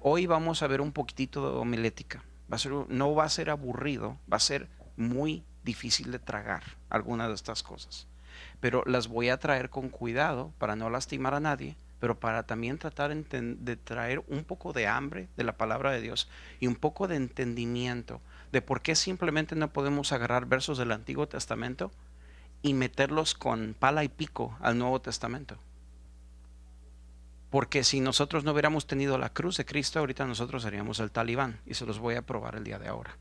Hoy vamos a ver un poquitito de homilética. No va a ser aburrido, va a ser muy difícil de tragar algunas de estas cosas. Pero las voy a traer con cuidado para no lastimar a nadie, pero para también tratar de traer un poco de hambre de la palabra de Dios y un poco de entendimiento de por qué simplemente no podemos agarrar versos del Antiguo Testamento y meterlos con pala y pico al Nuevo Testamento. Porque si nosotros no hubiéramos tenido la cruz de Cristo, ahorita nosotros seríamos el Talibán, y se los voy a probar el día de ahora.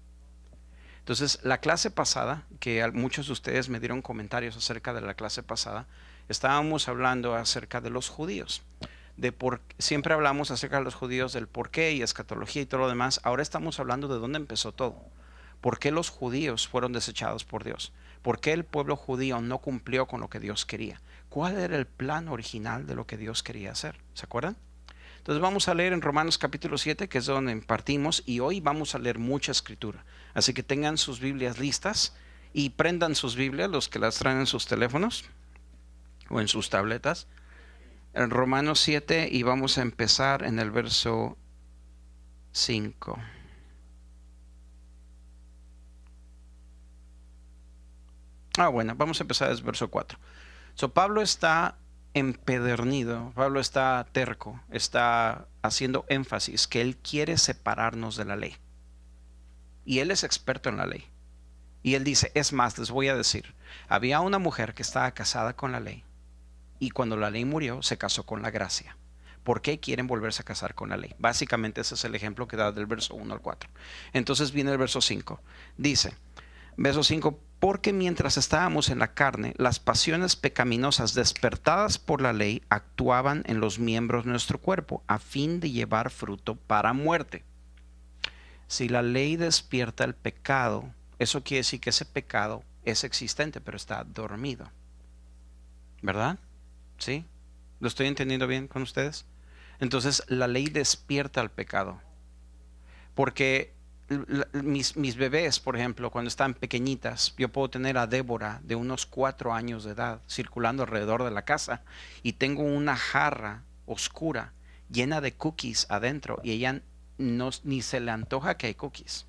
Entonces, la clase pasada, que muchos de ustedes me dieron comentarios acerca de la clase pasada, estábamos hablando acerca de los judíos. Siempre hablamos acerca de los judíos, del porqué y escatología y todo lo demás. Ahora estamos hablando de dónde empezó todo. ¿Por qué los judíos fueron desechados por Dios? ¿Por qué el pueblo judío no cumplió con lo que Dios quería? ¿Cuál era el plan original de lo que Dios quería hacer? ¿Se acuerdan? Entonces vamos a leer en Romanos capítulo 7, que es donde partimos, y hoy vamos a leer mucha escritura. Así que tengan sus Biblias listas y prendan sus Biblias, los que las traen en sus teléfonos o en sus tabletas. En Romanos 7, y vamos a empezar en el verso 5. Bueno, vamos a empezar desde el verso 4. Pablo está empedernido, Pablo está terco, está haciendo énfasis que él quiere separarnos de la ley. Y él es experto en la ley. Y él dice, es más, les voy a decir, había una mujer que estaba casada con la ley, y cuando la ley murió, se casó con la gracia. ¿Por qué quieren volverse a casar con la ley? Básicamente ese es el ejemplo que da del verso 1 al 4. Entonces viene el verso 5. Dice, verso 5, porque mientras estábamos en la carne, las pasiones pecaminosas despertadas por la ley actuaban en los miembros de nuestro cuerpo a fin de llevar fruto para muerte. Si la ley despierta el pecado, eso quiere decir que ese pecado es existente, pero está dormido. ¿Verdad? ¿Sí? ¿Lo estoy entendiendo bien con ustedes? Entonces la ley despierta el pecado. Porque mis bebés, por ejemplo, cuando están pequeñitas, yo puedo tener a Débora de unos 4 años de edad circulando alrededor de la casa y tengo una jarra oscura llena de cookies adentro y ella ni se le antoja que hay cookies.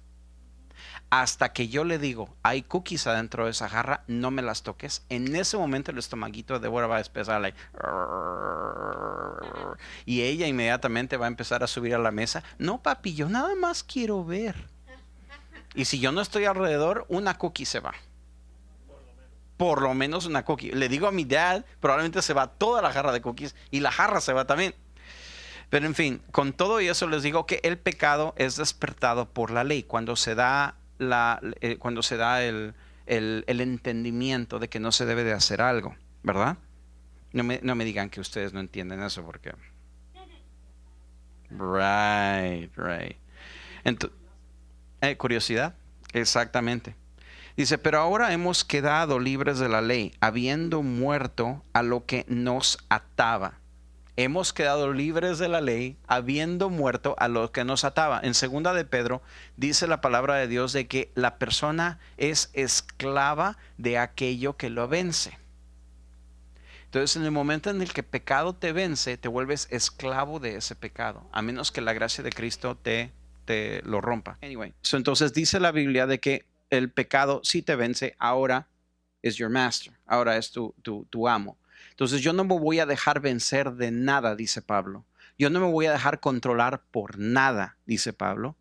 Hasta que yo le digo, hay cookies adentro de esa jarra, no me las toques. En ese momento el estomaguito de Débora va a empezar y ella inmediatamente va a empezar a subir a la mesa. No, papi, yo nada más quiero ver. Y si yo no estoy alrededor, una cookie se va. Por lo menos una cookie. Le digo a mi dad, probablemente se va toda la jarra de cookies y la jarra se va también. Pero en fin, con todo eso les digo que el pecado es despertado por la ley. Cuando se da el entendimiento de que no se debe de hacer algo, ¿verdad? No me digan que ustedes no entienden eso porque... Right. Entonces, curiosidad, exactamente. Dice, pero ahora hemos quedado libres de la ley, habiendo muerto a lo que nos ataba. Hemos quedado libres de la ley, habiendo muerto a lo que nos ataba. En 2 de Pedro dice la palabra de Dios de que la persona es esclava de aquello que lo vence. Entonces, en el momento en el que pecado te vence, te vuelves esclavo de ese pecado, a menos que la gracia de Cristo te lo rompa. Anyway, entonces dice la Biblia de que el pecado si te vence, ahora es your master, ahora es tu amo. Entonces yo no me voy a dejar vencer de nada, dice Pablo. Yo no me voy a dejar controlar por nada, dice Pablo.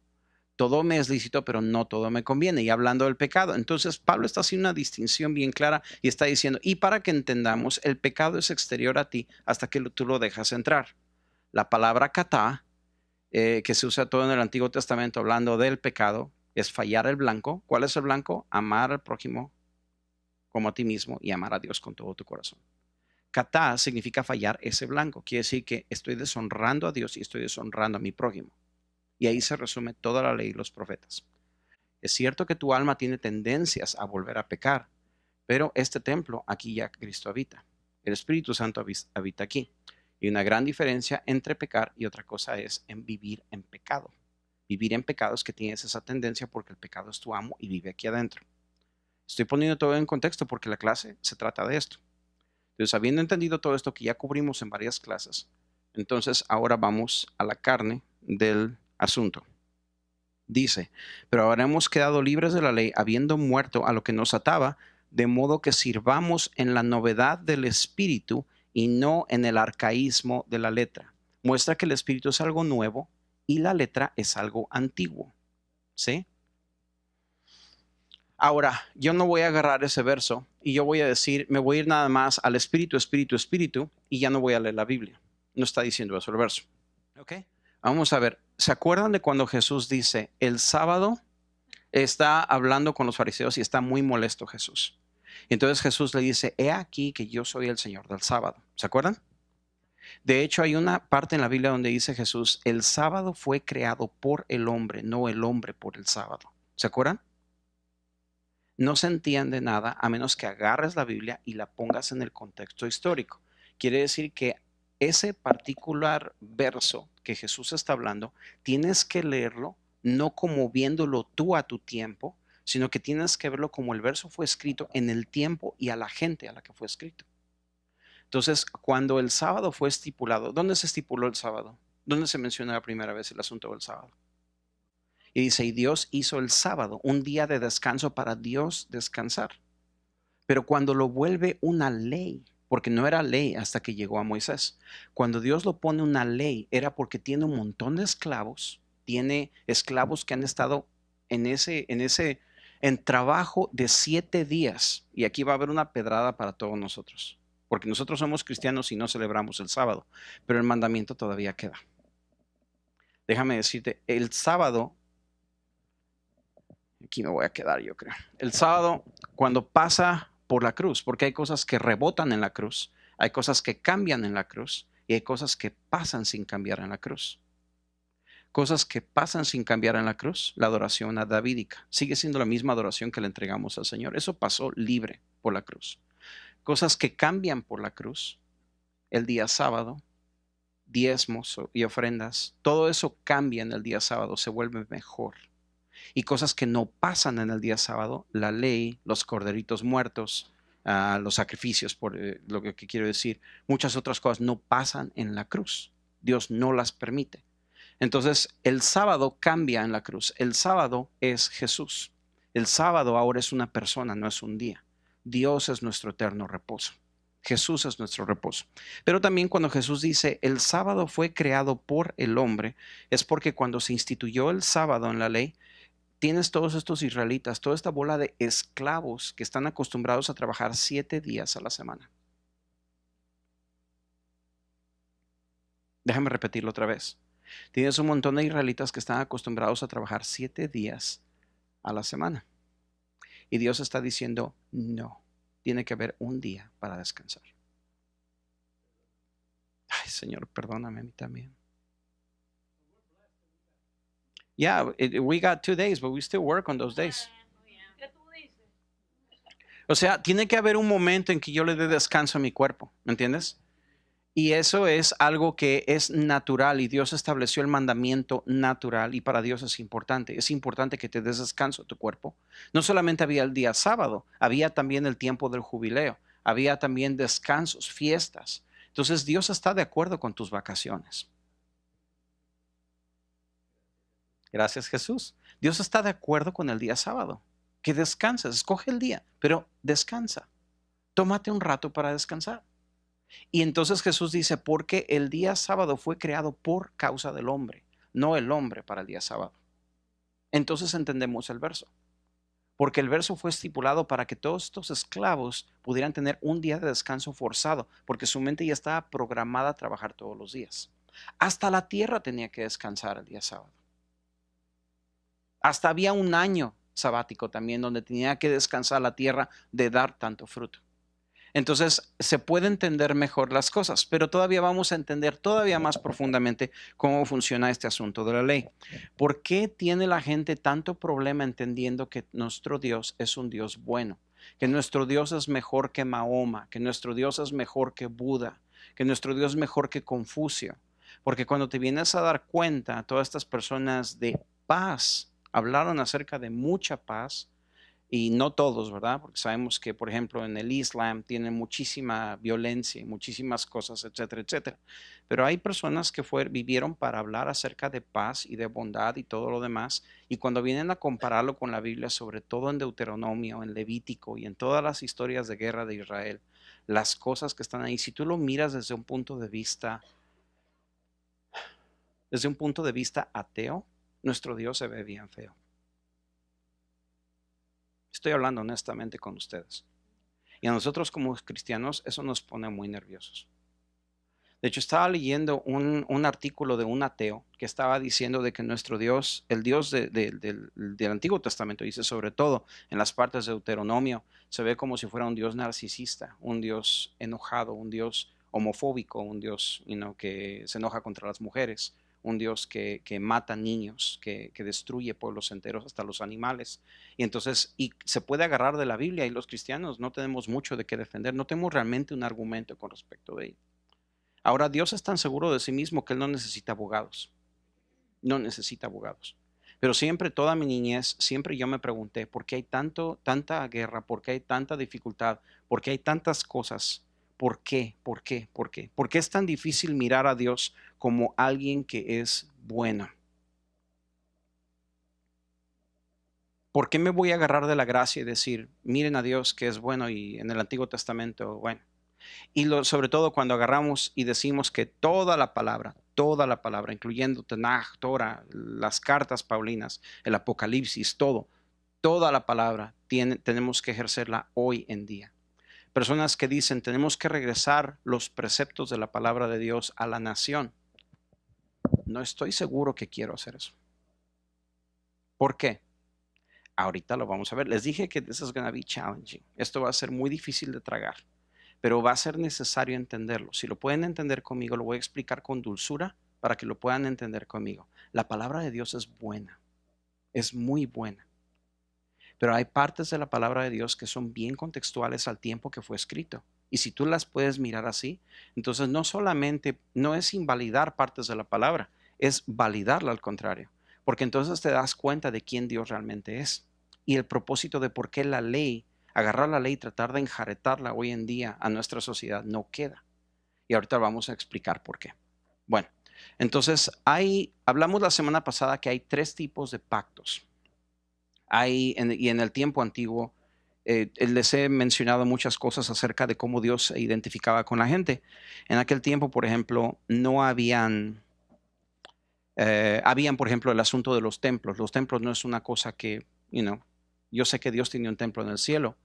Todo me es lícito, pero no todo me conviene. Y hablando del pecado, entonces Pablo está haciendo una distinción bien clara y está diciendo, y para que entendamos, el pecado es exterior a ti hasta que tú lo dejas entrar. La palabra katá, que se usa todo en el Antiguo Testamento hablando del pecado, es fallar el blanco. ¿Cuál es el blanco? Amar al prójimo como a ti mismo y amar a Dios con todo tu corazón. Katá significa fallar ese blanco. Quiere decir que estoy deshonrando a Dios y estoy deshonrando a mi prójimo. Y ahí se resume toda la ley y los profetas. Es cierto que tu alma tiene tendencias a volver a pecar, pero este templo, aquí ya Cristo habita. El Espíritu Santo habita aquí. Y una gran diferencia entre pecar y otra cosa es en vivir en pecado. Vivir en pecado es que tienes esa tendencia porque el pecado es tu amo y vive aquí adentro. Estoy poniendo todo en contexto porque la clase se trata de esto. Entonces, habiendo entendido todo esto que ya cubrimos en varias clases, entonces ahora vamos a la carne del asunto. Dice, pero ahora hemos quedado libres de la ley, habiendo muerto a lo que nos ataba, de modo que sirvamos en la novedad del espíritu y no en el arcaísmo de la letra. Muestra que el espíritu es algo nuevo y la letra es algo antiguo. ¿Sí? Ahora, yo no voy a agarrar ese verso y yo voy a decir, me voy a ir nada más al espíritu, espíritu, espíritu y ya no voy a leer la Biblia. No está diciendo eso el verso. ¿Ok? Vamos a ver, ¿se acuerdan de cuando Jesús dice, el sábado está hablando con los fariseos y está muy molesto Jesús? Entonces Jesús le dice, he aquí que yo soy el Señor del sábado. ¿Se acuerdan? De hecho, hay una parte en la Biblia donde dice Jesús, el sábado fue creado por el hombre, no el hombre por el sábado. ¿Se acuerdan? No se entiende nada a menos que agarres la Biblia y la pongas en el contexto histórico. Quiere decir que ese particular verso que Jesús está hablando, tienes que leerlo no como viéndolo tú a tu tiempo, sino que tienes que verlo como el verso fue escrito en el tiempo y a la gente a la que fue escrito. Entonces, cuando el sábado fue estipulado, ¿dónde se estipuló el sábado? ¿Dónde se menciona la primera vez el asunto del sábado? Y dice, y Dios hizo el sábado, un día de descanso para Dios descansar. Pero cuando lo vuelve una ley, porque no era ley hasta que llegó a Moisés, cuando Dios lo pone una ley, era porque tiene un montón de esclavos, tiene esclavos que han estado en trabajo de 7 días. Y aquí va a haber una pedrada para todos nosotros, porque nosotros somos cristianos y no celebramos el sábado, pero el mandamiento todavía queda. Déjame decirte, el sábado, aquí me voy a quedar yo creo, el sábado cuando pasa por la cruz, porque hay cosas que rebotan en la cruz, hay cosas que cambian en la cruz y hay cosas que pasan sin cambiar en la cruz. Cosas que pasan sin cambiar en la cruz, la adoración a davídica, sigue siendo la misma adoración que le entregamos al Señor. Eso pasó libre por la cruz. Cosas que cambian por la cruz, el día sábado, diezmos y ofrendas, todo eso cambia en el día sábado, se vuelve mejor. Y cosas que no pasan en el día sábado, la ley, los corderitos muertos, los sacrificios, por lo que quiero decir, muchas otras cosas no pasan en la cruz. Dios no las permite. Entonces, el sábado cambia en la cruz. El sábado es Jesús. El sábado ahora es una persona, no es un día. Dios es nuestro eterno reposo. Jesús es nuestro reposo. Pero también cuando Jesús dice, el sábado fue creado por el hombre, es porque cuando se instituyó el sábado en la ley, tienes todos estos israelitas, toda esta bola de esclavos que están acostumbrados a trabajar 7 días a la semana. Déjame repetirlo otra vez. Tienes un montón de israelitas que están acostumbrados a trabajar 7 días a la semana. Y Dios está diciendo, no, tiene que haber un día para descansar. Ay, Señor, perdóname a mí también. Yeah, we got 2 days, but we still work on those days. O sea, tiene que haber un momento en que yo le dé descanso a mi cuerpo, ¿me entiendes? Y eso es algo que es natural y Dios estableció el mandamiento natural y para Dios es importante. Es importante que te des descanso a tu cuerpo. No solamente había el día sábado, había también el tiempo del jubileo, había también descansos, fiestas. Entonces Dios está de acuerdo con tus vacaciones. Gracias, Jesús. Dios está de acuerdo con el día sábado. Que descanses, escoge el día, pero descansa. Tómate un rato para descansar. Y entonces Jesús dice, porque el día sábado fue creado por causa del hombre, no el hombre para el día sábado. Entonces entendemos el verso. Porque el verso fue estipulado para que todos estos esclavos pudieran tener un día de descanso forzado, porque su mente ya estaba programada a trabajar todos los días. Hasta la tierra tenía que descansar el día sábado. Hasta había un año sabático también donde tenía que descansar la tierra de dar tanto fruto. Entonces se puede entender mejor las cosas, pero todavía vamos a entender todavía más profundamente cómo funciona este asunto de la ley. ¿Por qué tiene la gente tanto problema entendiendo que nuestro Dios es un Dios bueno? Que nuestro Dios es mejor que Mahoma, que nuestro Dios es mejor que Buda, que nuestro Dios es mejor que Confucio. Porque cuando te vienes a dar cuenta, todas estas personas de paz hablaron acerca de mucha paz, y no todos, ¿verdad? Porque sabemos que, por ejemplo, en el Islam tienen muchísima violencia y muchísimas cosas, etcétera, etcétera. Pero hay personas que vivieron para hablar acerca de paz y de bondad y todo lo demás. Y cuando vienen a compararlo con la Biblia, sobre todo en Deuteronomio, en Levítico y en todas las historias de guerra de Israel, las cosas que están ahí, si tú lo miras desde un punto de vista ateo, nuestro Dios se ve bien feo. Estoy hablando honestamente con ustedes. Y a nosotros como cristianos eso nos pone muy nerviosos. De hecho, estaba leyendo un artículo de un ateo que estaba diciendo de que nuestro Dios, el Dios del Antiguo Testamento, dice sobre todo en las partes de Deuteronomio, se ve como si fuera un Dios narcisista, un Dios enojado, un Dios homofóbico, un Dios que se enoja contra las mujeres, un Dios que mata niños, que destruye pueblos enteros, hasta los animales. Y entonces, y se puede agarrar de la Biblia, y los cristianos no tenemos mucho de qué defender, no tenemos realmente un argumento con respecto de ello. Ahora, Dios es tan seguro de sí mismo que Él no necesita abogados. No necesita abogados. Pero siempre, toda mi niñez, siempre yo me pregunté, ¿por qué hay tanta guerra? ¿Por qué hay tanta dificultad? ¿Por qué hay tantas cosas? ¿Por qué? ¿Por qué? ¿Por qué? ¿Por qué es tan difícil mirar a Dios como alguien que es bueno? ¿Por qué me voy a agarrar de la gracia y decir, miren a Dios que es bueno y en el Antiguo Testamento, bueno? Y sobre todo cuando agarramos y decimos que toda la palabra, incluyendo Tanaj, Torah, las cartas paulinas, el Apocalipsis, toda la palabra tenemos que ejercerla hoy en día. Personas que dicen tenemos que regresar los preceptos de la palabra de Dios a la nación. No estoy seguro que quiero hacer eso. ¿Por qué? Ahorita lo vamos a ver. Les dije que this is going to be challenging. Esto va a ser muy difícil de tragar, pero va a ser necesario entenderlo. Si lo pueden entender conmigo, lo voy a explicar con dulzura para que lo puedan entender conmigo. La palabra de Dios es buena, es muy buena, pero hay partes de la palabra de Dios que son bien contextuales al tiempo que fue escrito. Y si tú las puedes mirar así, entonces no solamente no es invalidar partes de la palabra, es validarla al contrario, porque entonces te das cuenta de quién Dios realmente es y el propósito de por qué la ley, agarrar la ley y tratar de enjaretarla hoy en día a nuestra sociedad no queda. Y ahorita vamos a explicar por qué. Bueno, entonces hablamos la semana pasada que hay tres tipos de pactos. Y en el tiempo antiguo, les he mencionado muchas cosas acerca de cómo Dios se identificaba con la gente. En aquel tiempo, por ejemplo, no habían, por ejemplo, el asunto de los templos. Los templos no es una cosa que, yo sé que Dios tiene un templo en el cielo,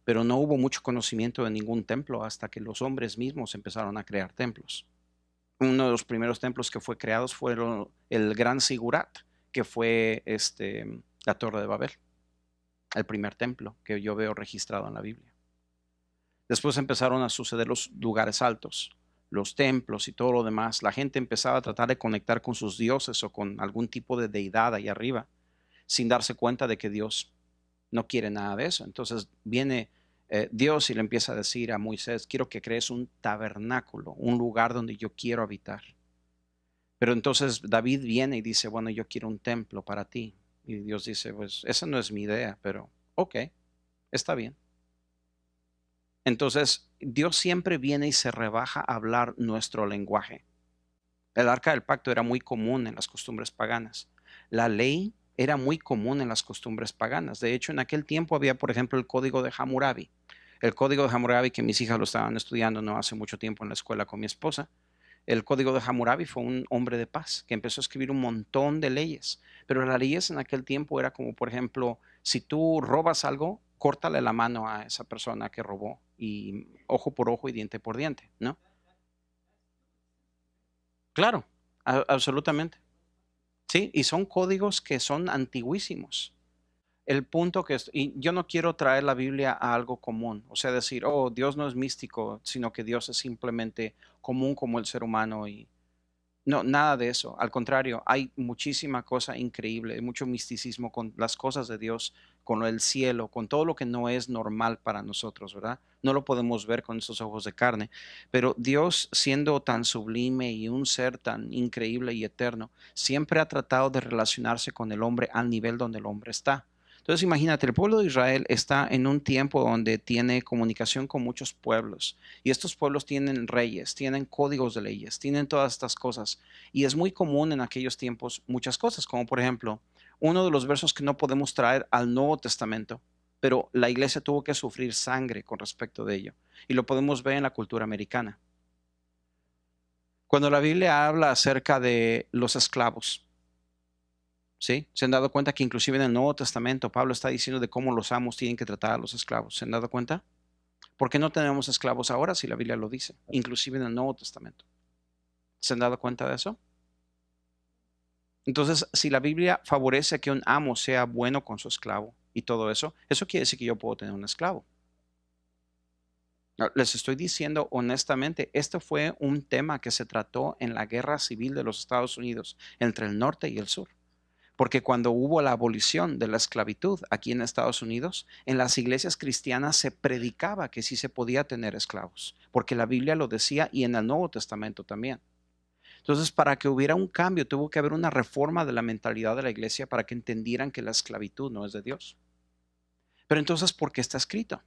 pero no hubo mucho conocimiento de ningún templo hasta que los hombres mismos empezaron a crear templos. Uno de los primeros templos que fue creados fue el Gran Sigurat, que fue la Torre de Babel, el primer templo que yo veo registrado en la Biblia. Después empezaron a suceder los lugares altos, los templos y todo lo demás. La gente empezaba a tratar de conectar con sus dioses o con algún tipo de deidad ahí arriba, sin darse cuenta de que Dios no quiere nada de eso. Entonces viene Dios y le empieza a decir a Moisés, quiero que crees un tabernáculo, un lugar donde yo quiero habitar. Pero entonces David viene y dice, bueno, yo quiero un templo para ti. Y Dios dice, pues esa no es mi idea, pero ok, está bien. Entonces Dios siempre viene y se rebaja a hablar nuestro lenguaje. El arca del pacto era muy común en las costumbres paganas. La ley era muy común en las costumbres paganas. De hecho, en aquel tiempo había, por ejemplo, el código de Hammurabi. El código de Hammurabi, que mis hijas lo estaban estudiando no hace mucho tiempo en la escuela con mi esposa. El código de Hammurabi fue un hombre de paz que empezó a escribir un montón de leyes. Pero las leyes en aquel tiempo era como, por ejemplo, si tú robas algo, córtale la mano a esa persona que robó y ojo por ojo y diente por diente, ¿no? Claro, absolutamente. Sí, y son códigos que son antiguísimos. el punto y yo no quiero traer la Biblia a algo común, o sea, decir, oh, Dios no es místico, sino que Dios es simplemente común como el ser humano y no, nada de eso. Al contrario, hay muchísima cosa increíble, hay mucho misticismo con las cosas de Dios, con el cielo, con todo lo que no es normal para nosotros, ¿verdad? No lo podemos ver con esos ojos de carne, pero Dios, siendo tan sublime y un ser tan increíble y eterno, siempre ha tratado de relacionarse con el hombre al nivel donde el hombre está. Entonces imagínate, el pueblo de Israel está en un tiempo donde tiene comunicación con muchos pueblos y estos pueblos tienen reyes, tienen códigos de leyes, tienen todas estas cosas. Y es muy común en aquellos tiempos muchas cosas, como por ejemplo, uno de los versos que no podemos traer al Nuevo Testamento, pero la iglesia tuvo que sufrir sangre con respecto de ello. Y lo podemos ver en la cultura americana. Cuando la Biblia habla acerca de los esclavos, ¿sí? ¿Se han dado cuenta que inclusive en el Nuevo Testamento Pablo está diciendo de cómo los amos tienen que tratar a los esclavos? ¿Se han dado cuenta? ¿Por qué no tenemos esclavos ahora si la Biblia lo dice? Inclusive en el Nuevo Testamento. ¿Se han dado cuenta de eso? Entonces, si la Biblia favorece que un amo sea bueno con su esclavo y todo eso, eso quiere decir que yo puedo tener un esclavo. Les estoy diciendo honestamente, este fue un tema que se trató en la guerra civil de los Estados Unidos entre el norte y el sur. Porque cuando hubo la abolición de la esclavitud aquí en Estados Unidos, en las iglesias cristianas se predicaba que sí se podía tener esclavos, porque la Biblia lo decía y en el Nuevo Testamento también. Entonces, para que hubiera un cambio, tuvo que haber una reforma de la mentalidad de la iglesia para que entendieran que la esclavitud no es de Dios. Pero entonces, ¿por qué está escrito?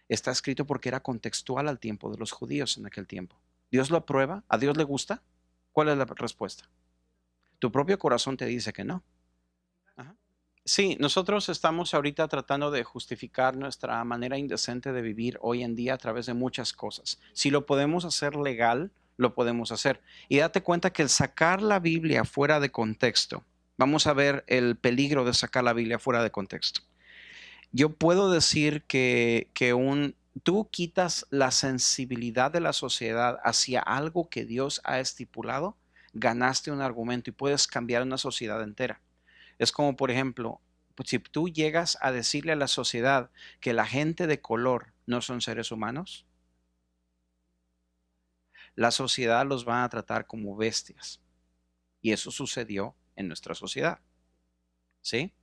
Está escrito porque era contextual al tiempo de los judíos en aquel tiempo. ¿Dios lo aprueba? ¿A Dios le gusta? ¿Cuál es la respuesta? Tu propio corazón te dice que no. Ajá. Sí, nosotros estamos ahorita tratando de justificar nuestra manera indecente de vivir hoy en día a través de muchas cosas. Si lo podemos hacer legal, lo podemos hacer. Y date cuenta que el sacar la Biblia fuera de contexto, vamos a ver el peligro de sacar la Biblia fuera de contexto. Yo puedo decir que tú quitas la sensibilidad de la sociedad hacia algo que Dios ha estipulado, ganaste un argumento y puedes cambiar una sociedad entera. Es como, por ejemplo, pues, si tú llegas a decirle a la sociedad que la gente de color no son seres humanos, la sociedad los va a tratar como bestias. Y eso sucedió en nuestra sociedad. ¿Sí?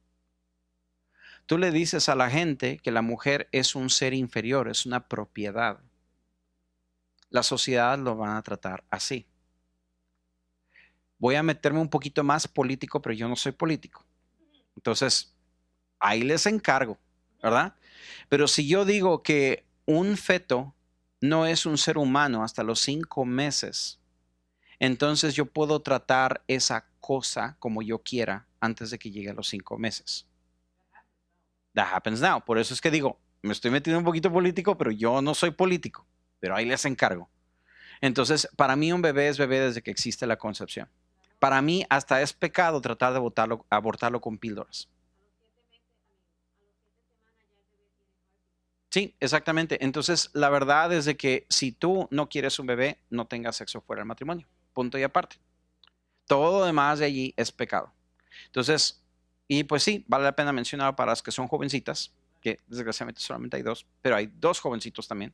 Tú le dices a la gente que la mujer es un ser inferior, es una propiedad. La sociedad lo van a tratar así. Voy a meterme un poquito más político, pero yo no soy político. Entonces, ahí les encargo, ¿verdad? Pero si yo digo que un feto no es un ser humano hasta los 5 meses, entonces yo puedo tratar esa cosa como yo quiera antes de que llegue a los 5 meses. That happens now. Por eso es que digo, me estoy metiendo un poquito político, pero yo no soy político, pero ahí les encargo. Entonces, para mí un bebé es bebé desde que existe la concepción. Para mí hasta es pecado tratar de abortarlo con píldoras. Sí, exactamente. Entonces, la verdad es de que si tú no quieres un bebé, no tengas sexo fuera del matrimonio. Punto y aparte. Todo lo demás de allí es pecado. Entonces, y pues sí, vale la pena mencionar para las que son jovencitas, que desgraciadamente solamente hay dos, pero hay dos jovencitos también.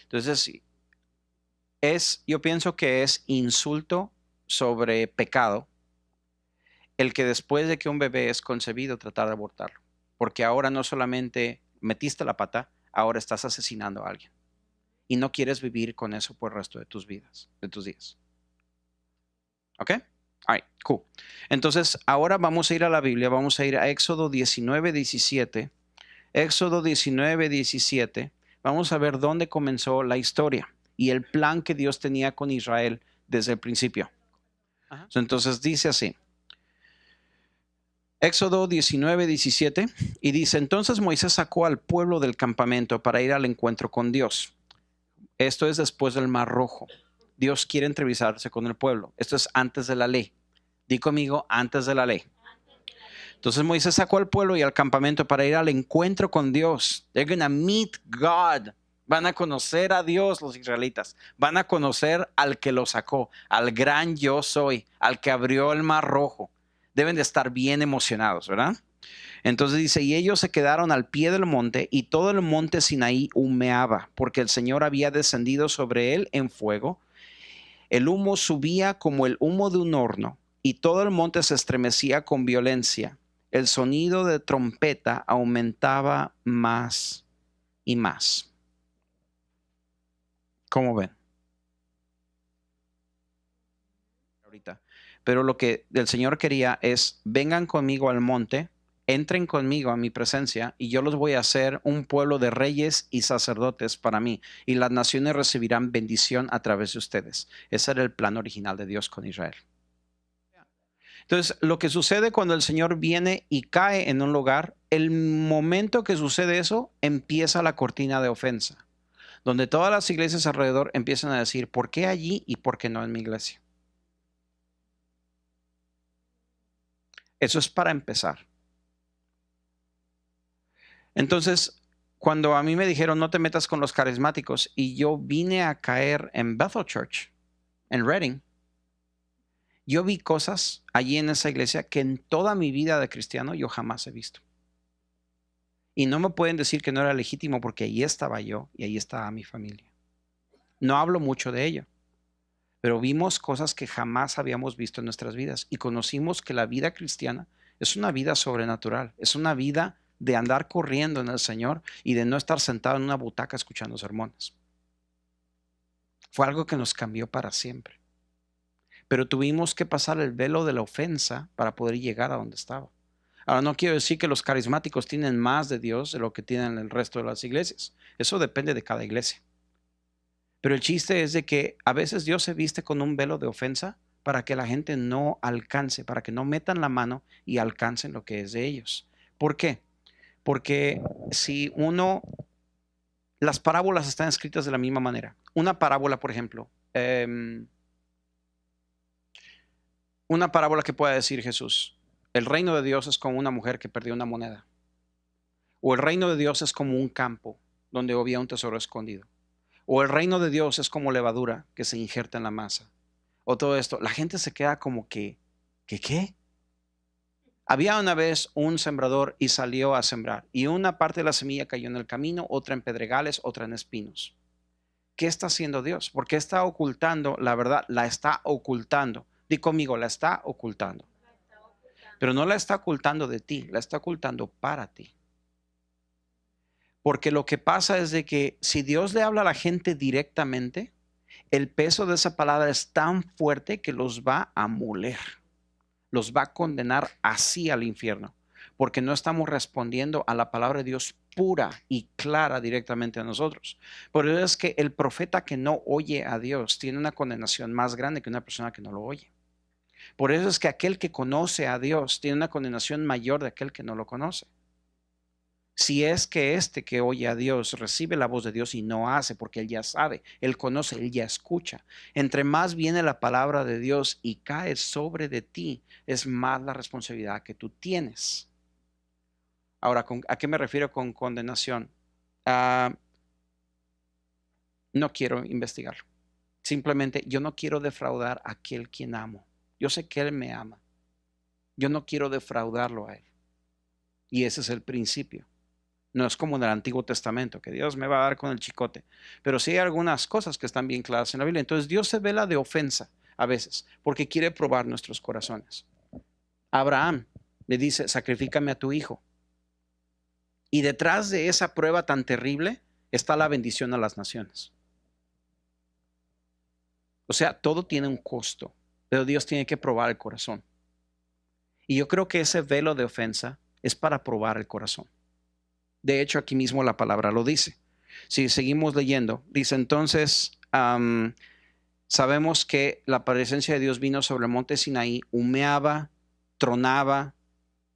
Entonces, sí, yo pienso que es insulto sobre pecado el que después de que un bebé es concebido tratar de abortarlo. Porque ahora no solamente metiste la pata, ahora estás asesinando a alguien. Y no quieres vivir con eso por el resto de tus vidas, de tus días. ¿Ok? All right, cool. Entonces, ahora vamos a ir a la Biblia, vamos a ir a Éxodo 19, 17. Éxodo 19, 17. Vamos a ver dónde comenzó la historia y el plan que Dios tenía con Israel desde el principio. Ajá. Entonces dice así. Éxodo 19, 17. Y dice, entonces Moisés sacó al pueblo del campamento para ir al encuentro con Dios. Esto es después del Mar Rojo. Dios quiere entrevistarse con el pueblo. Esto es antes de la ley. Di conmigo, antes de la ley. Entonces Moisés sacó al pueblo y al campamento para ir al encuentro con Dios. They're gonna meet God. Van a conocer a Dios los israelitas. Van a conocer al que los sacó, al gran yo soy, al que abrió el Mar Rojo. Deben de estar bien emocionados, ¿verdad? Entonces dice, y ellos se quedaron al pie del monte, y todo el monte Sinaí humeaba, porque el Señor había descendido sobre él en fuego. El humo subía como el humo de un horno, y todo el monte se estremecía con violencia. El sonido de trompeta aumentaba más y más. ¿Cómo ven? Ahorita. Pero lo que el Señor quería es, vengan conmigo al monte, entren conmigo a mi presencia, y yo los voy a hacer un pueblo de reyes y sacerdotes para mí, y las naciones recibirán bendición a través de ustedes. Ese era el plan original de Dios con Israel. Entonces, lo que sucede cuando el Señor viene y cae en un lugar, el momento que sucede eso, empieza la cortina de ofensa, donde todas las iglesias alrededor empiezan a decir, ¿por qué allí y por qué no en mi iglesia? Eso es para empezar. Entonces, cuando a mí me dijeron, no te metas con los carismáticos, y yo vine a caer en Bethel Church, en Redding, yo vi cosas allí en esa iglesia que en toda mi vida de cristiano yo jamás he visto. Y no me pueden decir que no era legítimo porque ahí estaba yo y ahí estaba mi familia. No hablo mucho de ello, pero vimos cosas que jamás habíamos visto en nuestras vidas y conocimos que la vida cristiana es una vida sobrenatural, es una vida de andar corriendo en el Señor y de no estar sentado en una butaca escuchando sermones. Fue algo que nos cambió para siempre. Pero tuvimos que pasar el velo de la ofensa para poder llegar a donde estaba. Ahora, no quiero decir que los carismáticos tienen más de Dios de lo que tienen el resto de las iglesias. Eso depende de cada iglesia. Pero el chiste es de que a veces Dios se viste con un velo de ofensa para que la gente no alcance, para que no metan la mano y alcancen lo que es de ellos. ¿Por qué? Porque si las parábolas están escritas de la misma manera. Una parábola, por ejemplo, una parábola que pueda decir Jesús, el reino de Dios es como una mujer que perdió una moneda. O el reino de Dios es como un campo donde había un tesoro escondido. O el reino de Dios es como levadura que se injerta en la masa. O todo esto. La gente se queda como que ¿qué? Había una vez un sembrador y salió a sembrar. Y una parte de la semilla cayó en el camino, otra en pedregales, otra en espinos. ¿Qué está haciendo Dios? ¿Por qué está ocultando la verdad? La está ocultando. Di conmigo, la está ocultando. Pero no la está ocultando de ti, la está ocultando para ti. Porque lo que pasa es de que si Dios le habla a la gente directamente, el peso de esa palabra es tan fuerte que los va a moler, los va a condenar así al infierno, porque no estamos respondiendo a la palabra de Dios pura y clara directamente a nosotros. Por eso es que el profeta que no oye a Dios tiene una condenación más grande que una persona que no lo oye. Por eso es que aquel que conoce a Dios tiene una condenación mayor de aquel que no lo conoce. Si es que este que oye a Dios recibe la voz de Dios y no hace, porque él ya sabe, él conoce, él ya escucha. Entre más viene la palabra de Dios y cae sobre de ti, es más la responsabilidad que tú tienes. Ahora, ¿a qué me refiero con condenación? No quiero investigarlo. Simplemente yo no quiero defraudar a aquel quien amo. Yo sé que Él me ama. Yo no quiero defraudarlo a Él. Y ese es el principio. No es como en el Antiguo Testamento, que Dios me va a dar con el chicote. Pero sí hay algunas cosas que están bien claras en la Biblia. Entonces Dios se vela de ofensa a veces, porque quiere probar nuestros corazones. Abraham le dice, sacrifícame a tu hijo. Y detrás de esa prueba tan terrible está la bendición a las naciones. O sea, todo tiene un costo, pero Dios tiene que probar el corazón. Y yo creo que ese velo de ofensa es para probar el corazón. De hecho, aquí mismo la palabra lo dice. Si seguimos leyendo, dice entonces, sabemos que la presencia de Dios vino sobre el monte Sinaí, humeaba, tronaba,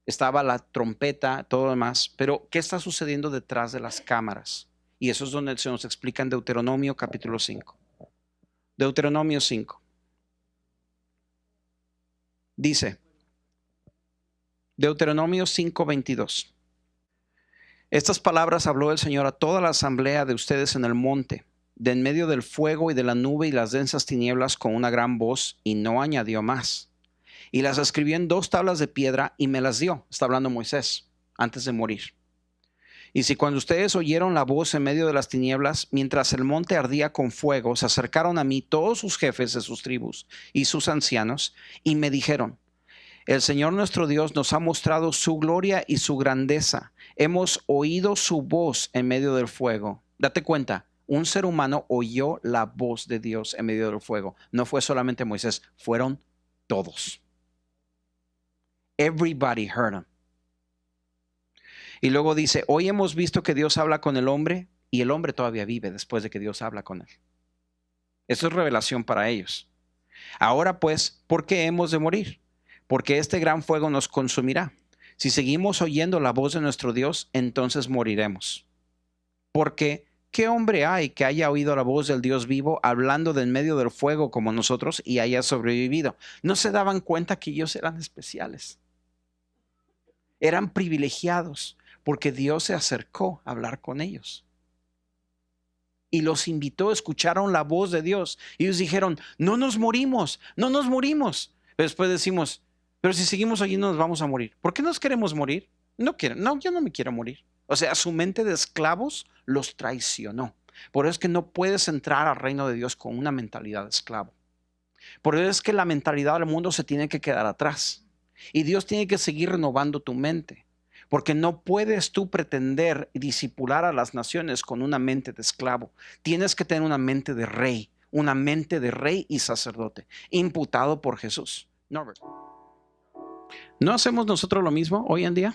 estaba la trompeta, todo lo demás. Pero, ¿qué está sucediendo detrás de las cámaras? Y eso es donde se nos explica en Deuteronomio capítulo 5. Deuteronomio 5. Dice, Deuteronomio 5:22. Estas palabras habló el Señor a toda la asamblea de ustedes en el monte, de en medio del fuego y de la nube y las densas tinieblas con una gran voz, y no añadió más. y las escribió en 2 tablas de piedra y me las dio. Está hablando Moisés antes de morir. Y si cuando ustedes oyeron la voz en medio de las tinieblas, mientras el monte ardía con fuego, se acercaron a mí todos sus jefes de sus tribus y sus ancianos, y me dijeron: el Señor nuestro Dios nos ha mostrado su gloria y su grandeza. Hemos oído su voz en medio del fuego. Date cuenta, un ser humano oyó la voz de Dios en medio del fuego. No fue solamente Moisés, fueron todos. Everybody heard him. Y luego dice: hoy hemos visto que Dios habla con el hombre y el hombre todavía vive después de que Dios habla con él. Eso es revelación para ellos. Ahora pues, ¿por qué hemos de morir? Porque este gran fuego nos consumirá. Si seguimos oyendo la voz de nuestro Dios, entonces moriremos. Porque ¿qué hombre hay que haya oído la voz del Dios vivo hablando de en medio del fuego como nosotros y haya sobrevivido? No se daban cuenta que ellos eran especiales. Eran privilegiados porque Dios se acercó a hablar con ellos. Y los invitó, escucharon la voz de Dios. Y ellos dijeron: no nos morimos, no nos morimos. Pero después decimos: pero si seguimos oyendo nos vamos a morir. ¿Por qué nos queremos morir? No quieren, no, yo no me quiero morir. O sea, su mente de esclavos los traicionó. Por eso es que no puedes entrar al reino de Dios con una mentalidad de esclavo. Por eso es que la mentalidad del mundo se tiene que quedar atrás. Y Dios tiene que seguir renovando tu mente. Porque no puedes tú pretender discipular a las naciones con una mente de esclavo. Tienes que tener una mente de rey y sacerdote, imputado por Jesús. ¿No hacemos nosotros lo mismo hoy en día?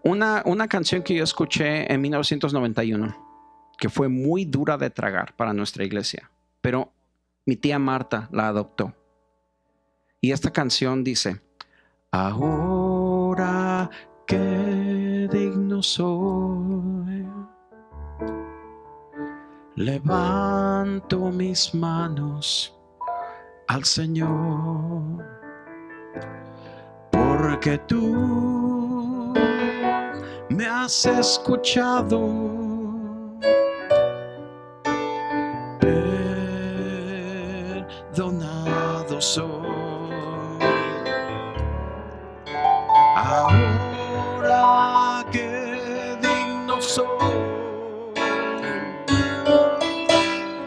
Una canción que yo escuché en 1991, que fue muy dura de tragar para nuestra iglesia, pero mi tía Marta la adoptó. Y esta canción dice: ahora que digno soy, levanto mis manos al Señor, porque tú me has escuchado. Perdonado soy. Ahora que digno soy,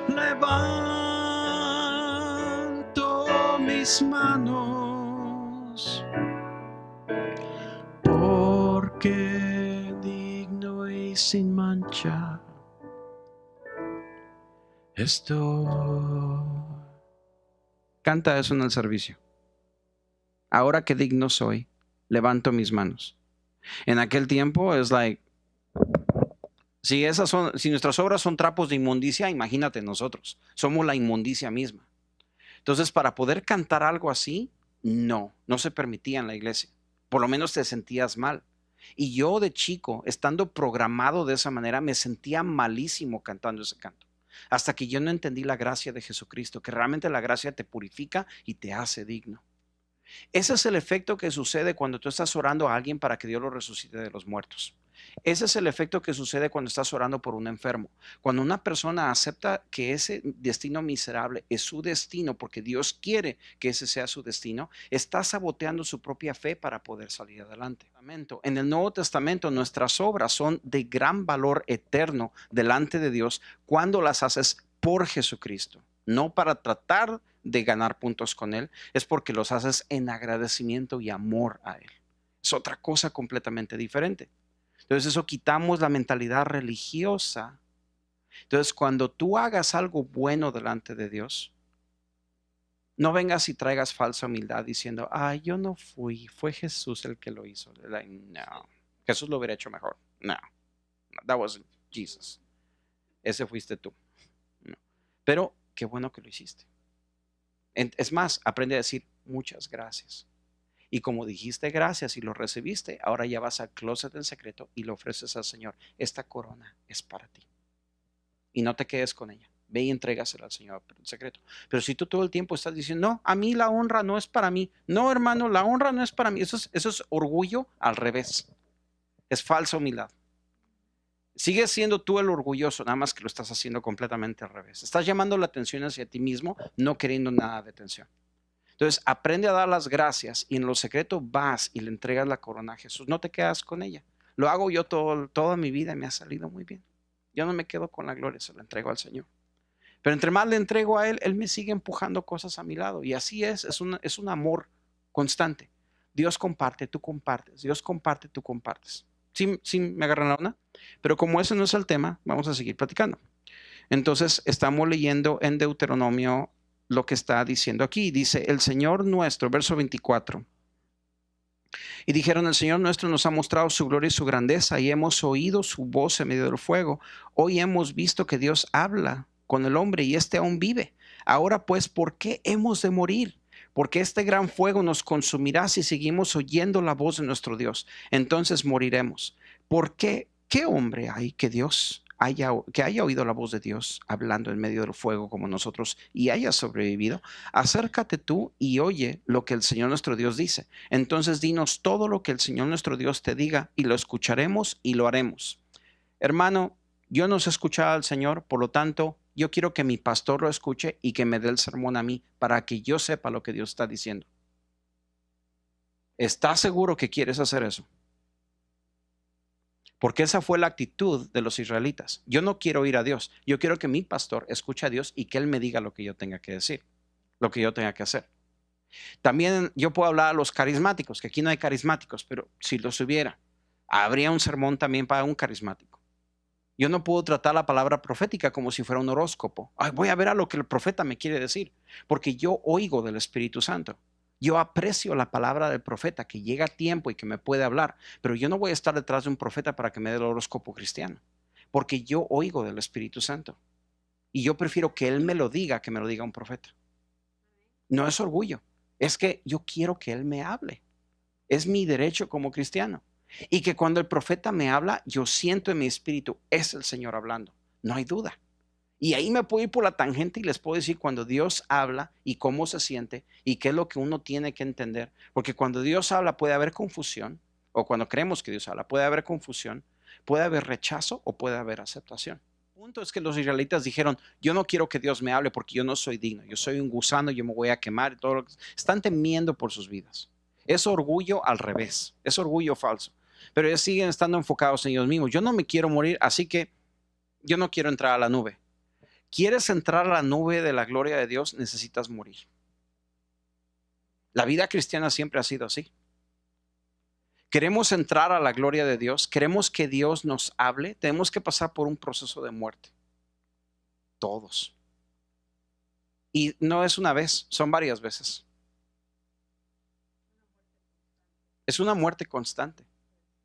levanto mis manos, porque digno y sin mancha estoy. Canta eso en el servicio. Ahora que digno soy, levanto mis manos. En aquel tiempo es si nuestras obras son trapos de inmundicia, imagínate nosotros, somos la inmundicia misma. Entonces, para poder cantar algo así, no se permitía en la iglesia. Por lo menos te sentías mal. Y yo de chico, estando programado de esa manera, me sentía malísimo cantando ese canto. Hasta que yo no entendí la gracia de Jesucristo, que realmente la gracia te purifica y te hace digno. Ese es el efecto que sucede cuando tú estás orando a alguien para que Dios lo resucite de los muertos. Ese es el efecto que sucede cuando estás orando por un enfermo. Cuando una persona acepta que ese destino miserable es su destino, porque Dios quiere que ese sea su destino, está saboteando su propia fe para poder salir adelante. En el Nuevo Testamento, nuestras obras son de gran valor eterno delante de Dios cuando las haces por Jesucristo, no para tratar de ganar puntos con Él, es porque los haces en agradecimiento y amor a Él. Es otra cosa completamente diferente. Entonces eso quitamos la mentalidad religiosa. Entonces cuando tú hagas algo bueno delante de Dios, no vengas y traigas falsa humildad diciendo: yo no fui, fue Jesús el que lo hizo. No, Jesús lo hubiera hecho mejor. No, that wasn't Jesus. Ese fuiste tú. No. Pero qué bueno que lo hiciste. Es más, aprende a decir muchas gracias. Y como dijiste gracias y lo recibiste, ahora ya vas al closet en secreto y le ofreces al Señor: esta corona es para ti. Y no te quedes con ella. Ve y entrégasela al Señor en secreto. Pero si tú todo el tiempo estás diciendo: no, a mí la honra no es para mí. No, hermano, la honra no es para mí. Eso es orgullo al revés. Es falsa humildad. Sigues siendo tú el orgulloso, nada más que lo estás haciendo completamente al revés. Estás llamando la atención hacia ti mismo, no queriendo nada de atención. Entonces aprende a dar las gracias y en lo secreto vas y le entregas la corona a Jesús. No te quedas con ella. Lo hago yo toda mi vida y me ha salido muy bien. Yo no me quedo con la gloria, se la entrego al Señor. Pero entre más le entrego a Él, Él me sigue empujando cosas a mi lado. Y así es un amor constante. Dios comparte, tú compartes. Dios comparte, tú compartes. ¿Sí me agarran la onda? Pero como ese no es el tema, vamos a seguir platicando. Entonces, estamos leyendo en Deuteronomio lo que está diciendo aquí. Dice, el Señor nuestro, verso 24. Y dijeron, el Señor nuestro nos ha mostrado su gloria y su grandeza y hemos oído su voz en medio del fuego. Hoy hemos visto que Dios habla con el hombre y éste aún vive. Ahora pues, ¿por qué hemos de morir? Porque este gran fuego nos consumirá si seguimos oyendo la voz de nuestro Dios. Entonces moriremos. ¿Por qué? ¿Qué hombre hay que haya oído la voz de Dios hablando en medio del fuego como nosotros y haya sobrevivido? Acércate tú y oye lo que el Señor nuestro Dios dice. Entonces dinos todo lo que el Señor nuestro Dios te diga y lo escucharemos y lo haremos. Hermano, yo no sé escuchar al Señor, por lo tanto, yo quiero que mi pastor lo escuche y que me dé el sermón a mí para que yo sepa lo que Dios está diciendo. ¿Estás seguro que quieres hacer eso? Porque esa fue la actitud de los israelitas. Yo no quiero oír a Dios. Yo quiero que mi pastor escuche a Dios y que Él me diga lo que yo tenga que decir, lo que yo tenga que hacer. También yo puedo hablar a los carismáticos, que aquí no hay carismáticos, pero si los hubiera, habría un sermón también para un carismático. Yo no puedo tratar la palabra profética como si fuera un horóscopo. Ay, voy a ver a lo que el profeta me quiere decir, porque yo oigo del Espíritu Santo. Yo aprecio la palabra del profeta que llega a tiempo y que me puede hablar, pero yo no voy a estar detrás de un profeta para que me dé el horóscopo cristiano, porque yo oigo del Espíritu Santo. Y yo prefiero que Él me lo diga que me lo diga un profeta. No es orgullo, es que yo quiero que Él me hable. Es mi derecho como cristiano. Y que cuando el profeta me habla, yo siento en mi espíritu, es el Señor hablando. No hay duda. Y ahí me puedo ir por la tangente y les puedo decir cuando Dios habla y cómo se siente y qué es lo que uno tiene que entender. Porque cuando Dios habla puede haber confusión, o cuando creemos que Dios habla puede haber confusión, puede haber rechazo o puede haber aceptación. El punto es que los israelitas dijeron, yo no quiero que Dios me hable porque yo no soy digno, yo soy un gusano, yo me voy a quemar. Todo lo que... Están temiendo por sus vidas. Es orgullo al revés, es orgullo falso. Pero ellos siguen estando enfocados en ellos mismos. Yo no me quiero morir, así que yo no quiero entrar a la nube. ¿Quieres entrar a la nube de la gloria de Dios? Necesitas morir. La vida cristiana siempre ha sido así. Queremos entrar a la gloria de Dios, queremos que Dios nos hable, tenemos que pasar por un proceso de muerte. Todos. Y no es una vez, son varias veces. Es una muerte constante.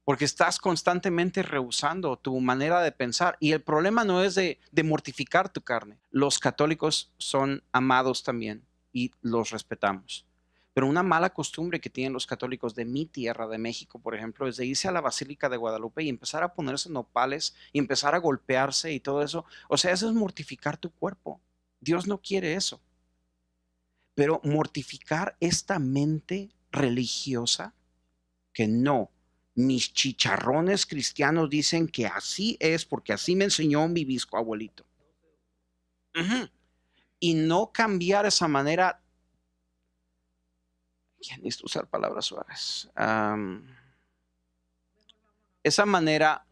Porque estás constantemente rehusando tu manera de pensar. Y el problema no es de mortificar tu carne. Los católicos son amados también y los respetamos. Pero una mala costumbre que tienen los católicos de mi tierra, de México, por ejemplo, es de irse a la Basílica de Guadalupe y empezar a ponerse nopales y empezar a golpearse y todo eso. O sea, eso es mortificar tu cuerpo. Dios no quiere eso. Pero mortificar esta mente religiosa que no. Mis chicharrones cristianos dicen que así es porque así me enseñó mi bisabuelito. Y no cambiar esa manera. Ya necesito usar palabras suaves. Esa manera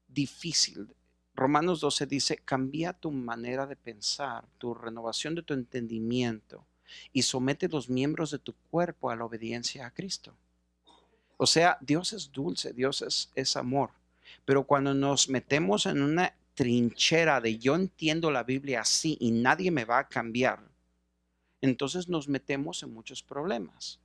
difícil. Romanos 12 dice, cambia tu manera de pensar, tu renovación de tu entendimiento y somete los miembros de tu cuerpo a la obediencia a Cristo. O sea, Dios es dulce, Dios es amor. Pero cuando nos metemos en una trinchera de yo entiendo la Biblia así y nadie me va a cambiar, entonces nos metemos en muchos problemas.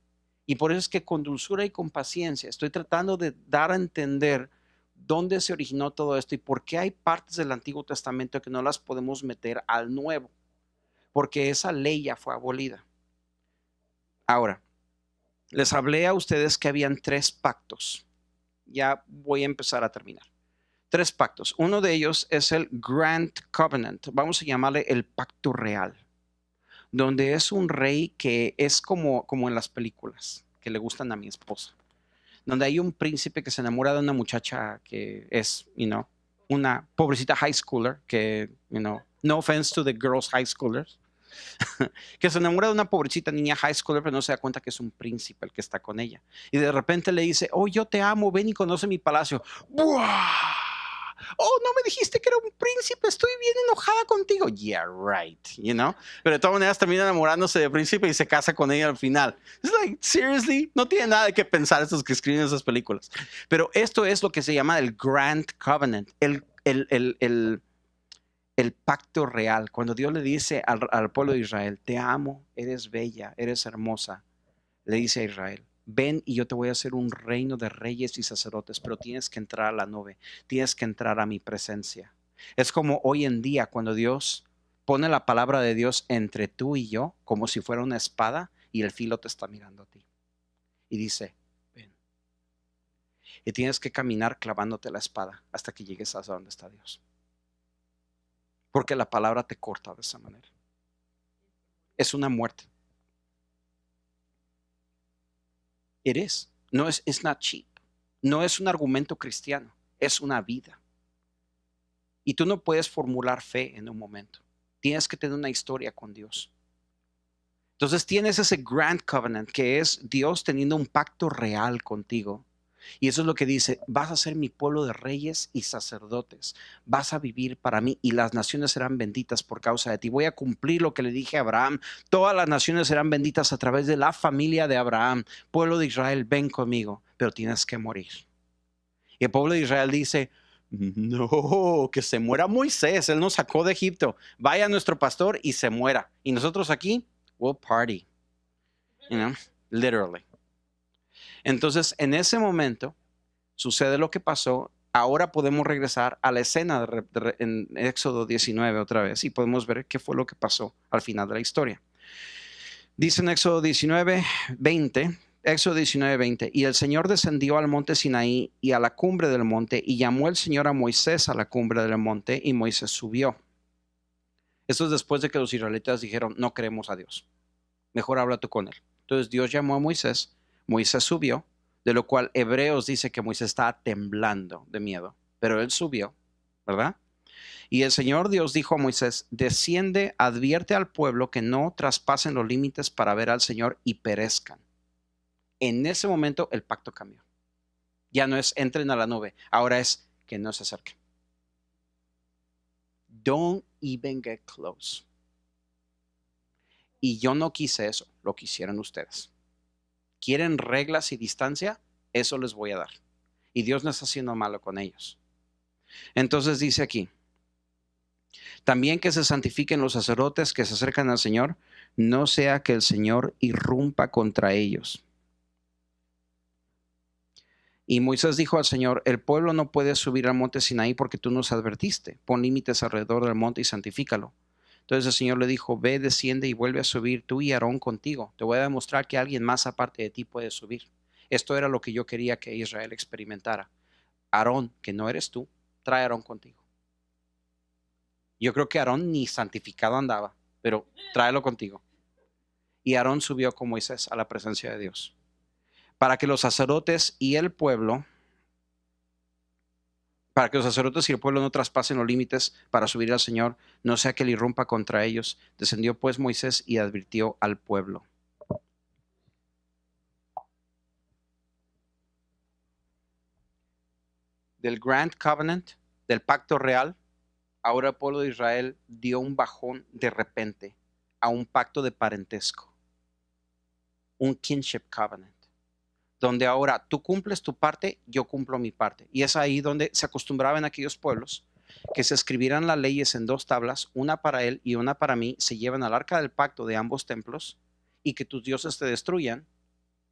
Y por eso es que con dulzura y con paciencia estoy tratando de dar a entender dónde se originó todo esto y por qué hay partes del Antiguo Testamento que no las podemos meter al Nuevo, porque esa ley ya fue abolida. Ahora, les hablé a ustedes que habían 3 pactos. Ya voy a empezar a terminar. 3 pactos. Uno de ellos es el Grand Covenant. Vamos a llamarle el pacto real, donde es un rey que es como en las películas que le gustan a mi esposa, donde hay un príncipe que se enamora de una muchacha que es, una pobrecita high schooler, que, no offense to the girls high schoolers, que se enamora de una pobrecita niña high schooler, pero no se da cuenta que es un príncipe el que está con ella. Y de repente le dice, oh, yo te amo, ven y conoce mi palacio. ¡Buah! Oh, no me dijiste que era un príncipe, estoy bien enojada contigo. Yeah, right, you know. Pero de todas maneras termina enamorándose del príncipe y se casa con ella al final. Es like, seriously, no tiene nada de qué pensar estos que escriben esas películas. Pero esto es lo que se llama el Grand Covenant, el pacto real. Cuando Dios le dice al pueblo de Israel, te amo, eres bella, eres hermosa, le dice a Israel, ven y yo te voy a hacer un reino de reyes y sacerdotes, pero tienes que entrar a la nube, tienes que entrar a mi presencia. Es como hoy en día cuando Dios pone la palabra de Dios entre tú y yo, como si fuera una espada, y el filo te está mirando a ti. Y dice, ven. Y tienes que caminar clavándote la espada hasta que llegues hasta donde está Dios. Porque la palabra te corta de esa manera. Es una muerte. It is. No es, it's not cheap. No es un argumento cristiano, es una vida. Y tú no puedes formular fe en un momento. Tienes que tener una historia con Dios. Entonces tienes ese Grand Covenant que es Dios teniendo un pacto real contigo. Y eso es lo que dice, vas a ser mi pueblo de reyes y sacerdotes, vas a vivir para mí y las naciones serán benditas por causa de ti. Voy a cumplir lo que le dije a Abraham, todas las naciones serán benditas a través de la familia de Abraham. Pueblo de Israel, ven conmigo, pero tienes que morir. Y el pueblo de Israel dice, no, que se muera Moisés, él nos sacó de Egipto, vaya nuestro pastor y se muera. Y nosotros aquí, we'll party, you know, literally. Entonces, en ese momento, sucede lo que pasó. Ahora podemos regresar a la escena en Éxodo 19 otra vez y podemos ver qué fue lo que pasó al final de la historia. Dice en Éxodo 19, 20, Éxodo 19, 20, y el Señor descendió al monte Sinaí y a la cumbre del monte, y llamó el Señor a Moisés a la cumbre del monte, y Moisés subió. Esto es después de que los israelitas dijeron, no creemos a Dios, mejor habla tú con él. Entonces Dios llamó a Moisés, Moisés subió, de lo cual Hebreos dice que Moisés estaba temblando de miedo, pero él subió, ¿verdad? Y el Señor Dios dijo a Moisés, desciende, advierte al pueblo que no traspasen los límites para ver al Señor y perezcan. En ese momento el pacto cambió. Ya no es entren a la nube, ahora es que no se acerquen. Don't even get close. Y yo no quise eso, lo quisieron ustedes. ¿Quieren reglas y distancia? Eso les voy a dar. Y Dios no está haciendo malo con ellos. Entonces dice aquí, también que se santifiquen los sacerdotes que se acercan al Señor, no sea que el Señor irrumpa contra ellos. Y Moisés dijo al Señor, el pueblo no puede subir al monte Sinaí porque tú nos advertiste. Pon límites alrededor del monte y santifícalo. Entonces el Señor le dijo, ve, desciende y vuelve a subir tú y Aarón contigo. Te voy a demostrar que alguien más aparte de ti puede subir. Esto era lo que yo quería que Israel experimentara. Aarón, que no eres tú, trae a Aarón contigo. Yo creo que Aarón ni santificado andaba, pero tráelo contigo. Y Aarón subió con Moisés a la presencia de Dios, para que los sacerdotes y el pueblo no traspasen los límites para subir al Señor, no sea que le irrumpa contra ellos. Descendió pues Moisés y advirtió al pueblo. Del Grand Covenant, del pacto real, ahora el pueblo de Israel dio un bajón de repente a un pacto de parentesco, un kinship covenant, donde ahora tú cumples tu parte, yo cumplo mi parte. Y es ahí donde se acostumbraba en aquellos pueblos que se escribieran las leyes en dos tablas, una para él y una para mí, se llevan al arca del pacto de ambos templos y que tus dioses te destruyan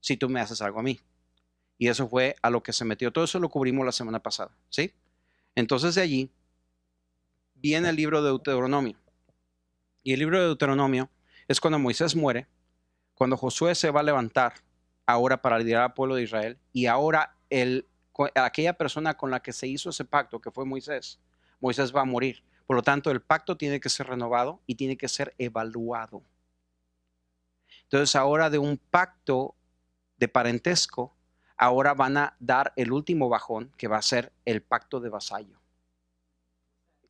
si tú me haces algo a mí. Y eso fue a lo que se metió. Todo eso lo cubrimos la semana pasada, ¿sí? Entonces de allí viene el libro de Deuteronomio. Y el libro de Deuteronomio es cuando Moisés muere, cuando Josué se va a levantar ahora para liderar al pueblo de Israel, y ahora aquella persona con la que se hizo ese pacto, que fue Moisés va a morir. Por lo tanto, el pacto tiene que ser renovado y tiene que ser evaluado. Entonces, ahora de un pacto de parentesco, ahora van a dar el último bajón, que va a ser el pacto de vasallo.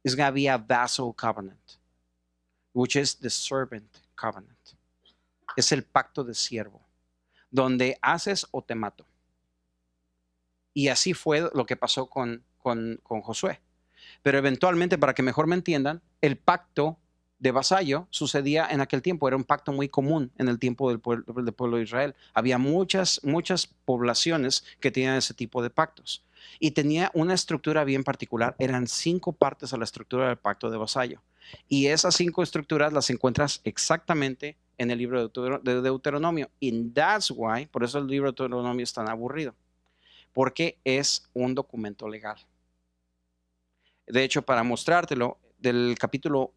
It's going to be a vassal covenant. which is the servant covenant. Es el pacto de siervo, donde haces o te mato. Y así fue lo que pasó con Josué. Pero eventualmente, para que mejor me entiendan, el pacto de vasallo sucedía en aquel tiempo. Era un pacto muy común en el tiempo del pueblo de Israel. Había muchas poblaciones que tenían ese tipo de pactos. Y tenía una estructura bien particular. Eran 5 partes a la estructura del pacto de vasallo. Y esas 5 estructuras las encuentras exactamente en el libro de Deuteronomio. And that's why, por eso el libro de Deuteronomio es tan aburrido. Porque es un documento legal. De hecho, para mostrártelo, en el capítulo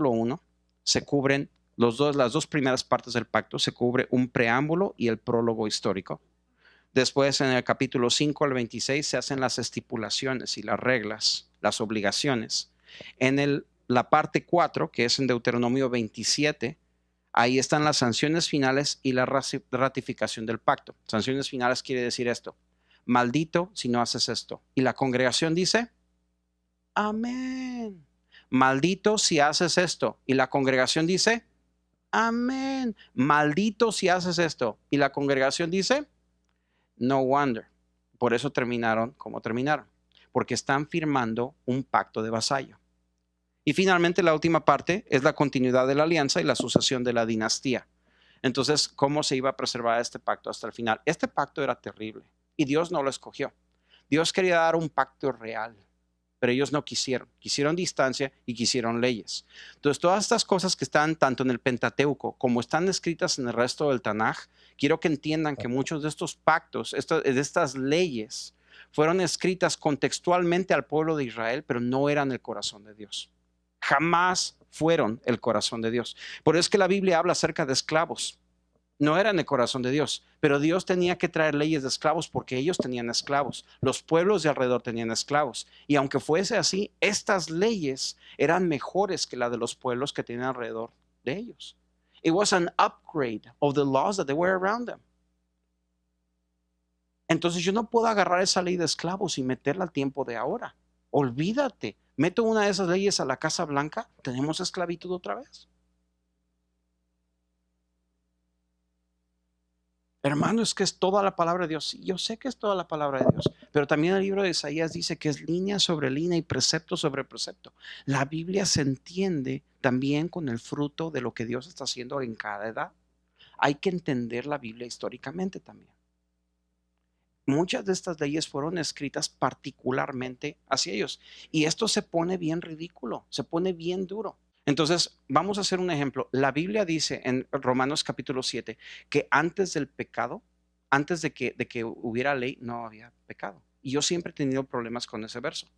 1 se cubren las 2 primeras partes del pacto, se cubre un preámbulo y el prólogo histórico. Después, en el capítulo 5 al 26, se hacen las estipulaciones y las reglas, las obligaciones. En la parte 4, que es en Deuteronomio 27, ahí están las sanciones finales y la ratificación del pacto. Sanciones finales quiere decir esto: maldito si no haces esto. Y la congregación dice: amén. Maldito si haces esto. Y la congregación dice: amén. Maldito si haces esto. Y la congregación dice: no wonder. Por eso terminaron como terminaron. Porque están firmando un pacto de vasallo. Y finalmente la última parte es la continuidad de la alianza y la sucesión de la dinastía. Entonces, ¿cómo se iba a preservar este pacto hasta el final? Este pacto era terrible y Dios no lo escogió. Dios quería dar un pacto real, pero ellos no quisieron. Quisieron distancia y quisieron leyes. Entonces, todas estas cosas que están tanto en el Pentateuco como están escritas en el resto del Tanaj, quiero que entiendan que muchos de estos pactos, de estas leyes, fueron escritas contextualmente al pueblo de Israel, pero no eran el corazón de Dios. Jamás fueron el corazón de Dios. Por eso es que la Biblia habla acerca de esclavos. No eran el corazón de Dios, pero Dios tenía que traer leyes de esclavos porque ellos tenían esclavos. Los pueblos de alrededor tenían esclavos. Y aunque fuese así, estas leyes eran mejores que la de los pueblos que tenían alrededor de ellos. It was an upgrade of the laws that they were around them. Entonces yo no puedo agarrar esa ley de esclavos y meterla al tiempo de ahora. Olvídate. Meto una de esas leyes a la Casa Blanca, tenemos esclavitud otra vez. Hermano, es que es toda la palabra de Dios. Sí, yo sé que es toda la palabra de Dios, pero también el libro de Isaías dice que es línea sobre línea y precepto sobre precepto. La Biblia se entiende también con el fruto de lo que Dios está haciendo en cada edad. Hay que entender la Biblia históricamente también. Muchas de estas leyes fueron escritas particularmente hacia ellos. Y esto se pone bien ridículo, se pone bien duro. Entonces, vamos a hacer un ejemplo. La Biblia dice en Romanos capítulo 7 que antes del pecado, antes de que hubiera ley, no había pecado. Y yo siempre he tenido problemas con ese verso.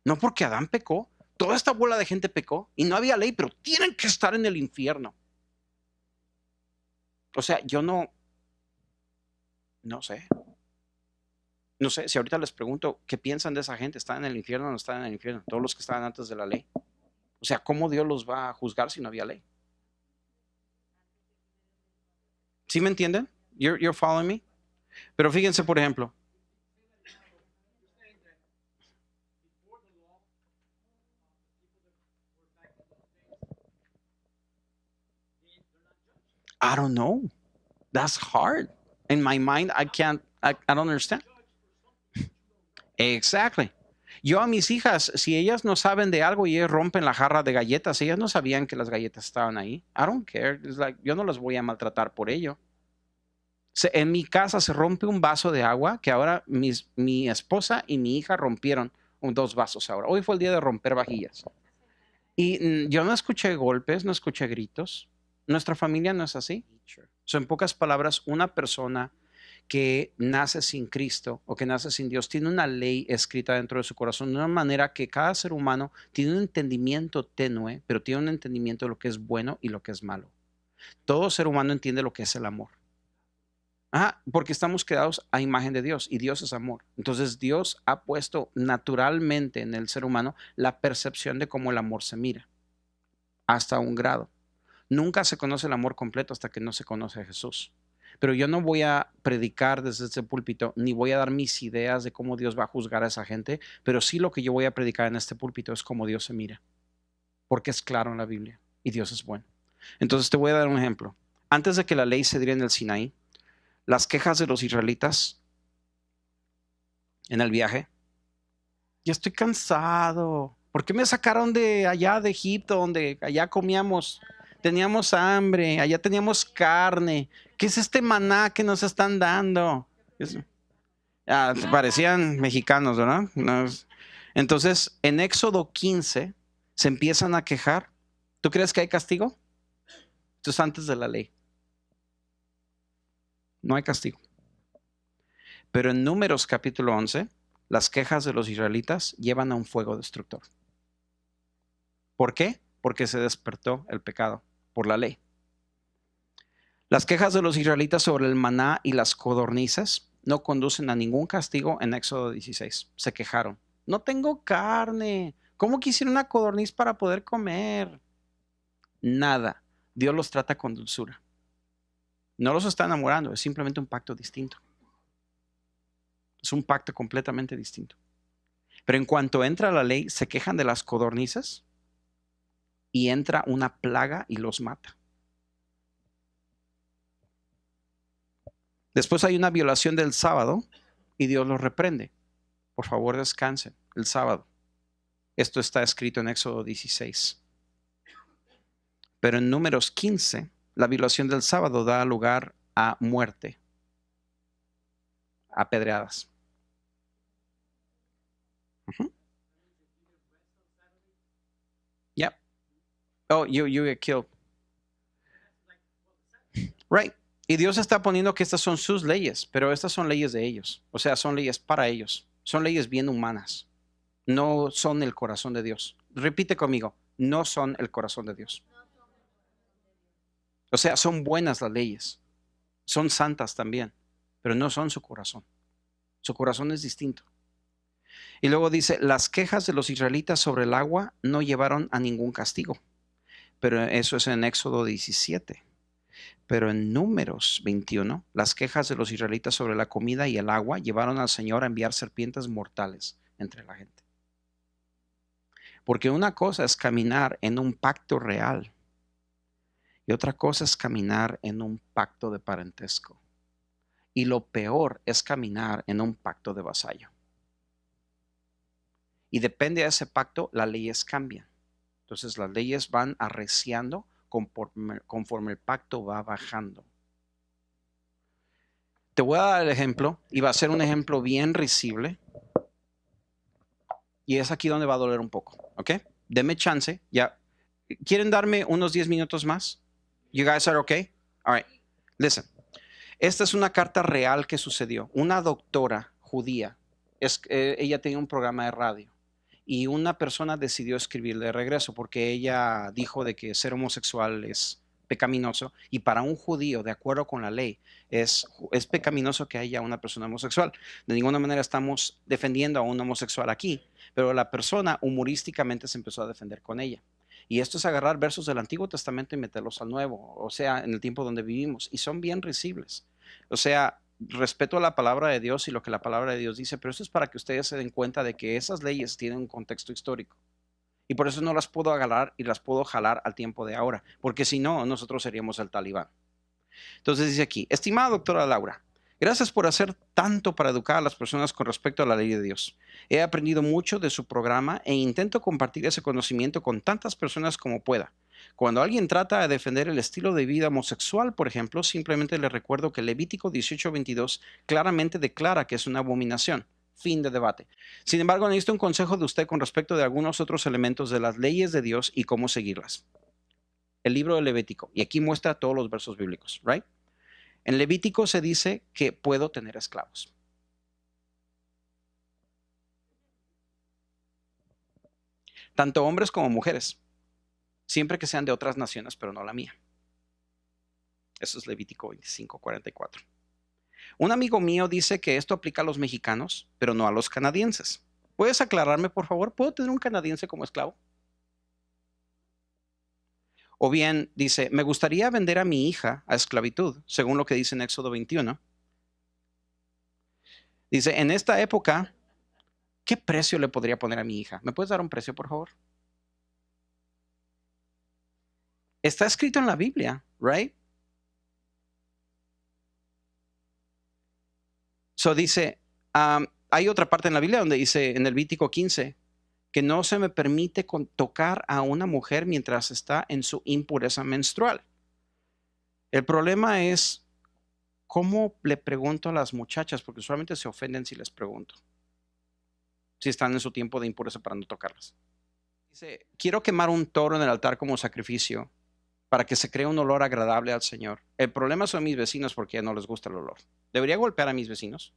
No porque Adán pecó, toda esta bola de gente pecó y no había ley, pero tienen que estar en el infierno. O sea, yo no sé. No sé, si ahorita les pregunto, ¿qué piensan de esa gente? ¿Están en el infierno o no están en el infierno? Todos los que estaban antes de la ley. O sea, ¿cómo Dios los va a juzgar si no había ley? ¿Sí me entienden? You're following me? Pero fíjense, por ejemplo. I don't know. That's hard. In my mind, I don't understand. Exactly. Yo a mis hijas, si ellas no saben de algo y ellas rompen la jarra de galletas, ellas no sabían que las galletas estaban ahí. I don't care. It's like, yo no las voy a maltratar por ello. En mi casa se rompe un vaso de agua que ahora mi esposa y mi hija rompieron 2 vasos ahora. Hoy fue el día de romper vajillas. Y yo no escuché golpes, no escuché gritos. Nuestra familia no es así. En pocas palabras, una persona que nace sin Cristo o que nace sin Dios tiene una ley escrita dentro de su corazón de una manera que cada ser humano tiene un entendimiento tenue, pero tiene un entendimiento de lo que es bueno y lo que es malo. Todo ser humano entiende lo que es el amor. Porque estamos creados a imagen de Dios y Dios es amor. Entonces Dios ha puesto naturalmente en el ser humano la percepción de cómo el amor se mira, hasta un grado. Nunca se conoce el amor completo hasta que no se conoce a Jesús. Pero yo no voy a predicar desde este púlpito, ni voy a dar mis ideas de cómo Dios va a juzgar a esa gente, pero sí lo que yo voy a predicar en este púlpito es cómo Dios se mira, porque es claro en la Biblia. y Dios es bueno. Entonces te voy a dar un ejemplo. Antes de que la ley se diera en el Sinaí, las quejas de los israelitas en el viaje: ya estoy cansado. ¿Por qué me sacaron de allá de Egipto, donde allá comíamos, teníamos hambre, allá teníamos carne? ¿Qué es este maná que nos están dando? Parecían mexicanos, ¿verdad? Entonces, en Éxodo 15 se empiezan a quejar. ¿Tú crees que hay castigo? Esto es antes de la ley. No hay castigo. Pero en Números capítulo 11, las quejas de los israelitas llevan a un fuego destructor. ¿Por qué? Porque se despertó el pecado por la ley. Las quejas de los israelitas sobre el maná y las codornices no conducen a ningún castigo en Éxodo 16. Se quejaron. No tengo carne. ¿Cómo quisiera una codorniz para poder comer? Nada. Dios los trata con dulzura. No los está enamorando, es simplemente un pacto distinto. Es un pacto completamente distinto. Pero en cuanto entra la ley, se quejan de las codornices y entra una plaga y los mata. Después hay una violación del sábado y Dios los reprende. Por favor, descansen el sábado. Esto está escrito en Éxodo 16. Pero en Números 15, la violación del sábado da lugar a muerte, a apedreadas. Yeah. Oh, you get killed. Right. Y Dios está poniendo que estas son sus leyes, pero estas son leyes de ellos. O sea, son leyes para ellos. Son leyes bien humanas. No son el corazón de Dios. Repite conmigo, no son el corazón de Dios. O sea, son buenas las leyes. Son santas también, pero no son su corazón. Su corazón es distinto. Y luego dice, las quejas de los israelitas sobre el agua no llevaron a ningún castigo. Pero eso es en Éxodo 17. Pero en Números 21, las quejas de los israelitas sobre la comida y el agua llevaron al Señor a enviar serpientes mortales entre la gente. Porque una cosa es caminar en un pacto real y otra cosa es caminar en un pacto de parentesco. Y lo peor es caminar en un pacto de vasallo. Y depende de ese pacto, las leyes cambian. Entonces las leyes van arreciando conforme el pacto va bajando. Te voy a dar el ejemplo y va a ser un ejemplo bien risible. Y es aquí donde va a doler un poco, ¿ok? Deme chance, ya. ¿Quieren darme unos 10 minutos más? You guys are okay? All right. Listen. Esta es una carta real que sucedió. Una doctora judía, ella tenía un programa de radio y una persona decidió escribirle de regreso porque ella dijo de que ser homosexual es pecaminoso y para un judío, de acuerdo con la ley, es pecaminoso que haya una persona homosexual. De ninguna manera estamos defendiendo a un homosexual aquí, pero la persona humorísticamente se empezó a defender con ella. Y esto es agarrar versos del Antiguo Testamento y meterlos al Nuevo, o sea, en el tiempo donde vivimos, y son bien risibles. O sea, respeto a la palabra de Dios y lo que la palabra de Dios dice, pero esto es para que ustedes se den cuenta de que esas leyes tienen un contexto histórico. Y por eso no las puedo agarrar y las puedo jalar al tiempo de ahora, porque si no, nosotros seríamos el talibán. Entonces dice aquí, estimada doctora Laura, gracias por hacer tanto para educar a las personas con respecto a la ley de Dios. He aprendido mucho de su programa e intento compartir ese conocimiento con tantas personas como pueda. Cuando alguien trata de defender el estilo de vida homosexual, por ejemplo, simplemente le recuerdo que Levítico 18:22 claramente declara que es una abominación. Fin de debate. Sin embargo, necesito un consejo de usted con respecto de algunos otros elementos de las leyes de Dios y cómo seguirlas. El libro de Levítico, y aquí muestra todos los versos bíblicos, ¿right? En Levítico se dice que puedo tener esclavos. Tanto hombres como mujeres, siempre que sean de otras naciones, pero no la mía. Eso es Levítico 25:44. Un amigo mío dice que esto aplica a los mexicanos, pero no a los canadienses. ¿Puedes aclararme, por favor? ¿Puedo tener un canadiense como esclavo? O bien dice, me gustaría vender a mi hija a esclavitud, según lo que dice en Éxodo 21. Dice, en esta época, ¿qué precio le podría poner a mi hija? ¿Me puedes dar un precio, por favor? Está escrito en la Biblia, right? So dice, hay otra parte en la Biblia donde dice en el Levítico 15 que no se me permite tocar a una mujer mientras está en su impureza menstrual. El problema es cómo le pregunto a las muchachas, porque usualmente se ofenden si les pregunto, si están en su tiempo de impureza para no tocarlas. Dice, quiero quemar un toro en el altar como sacrificio para que se cree un olor agradable al Señor. El problema son mis vecinos porque no les gusta el olor. ¿Debería golpear a mis vecinos?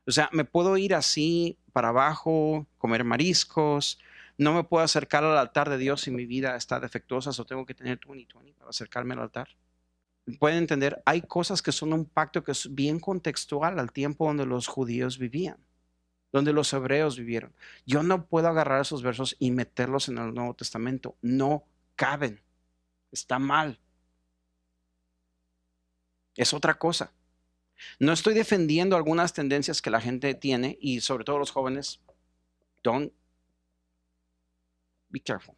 O sea, me puedo ir así para abajo, comer mariscos, no me puedo acercar al altar de Dios si mi vida está defectuosa o tengo que tener 20-20 para acercarme al altar. Pueden entender, hay cosas que son un pacto que es bien contextual al tiempo donde los judíos vivían, donde los hebreos vivieron. Yo no puedo agarrar esos versos y meterlos en el Nuevo Testamento. No caben. Está mal. Es otra cosa. No estoy defendiendo algunas tendencias que la gente tiene y sobre todo los jóvenes. Don't be careful.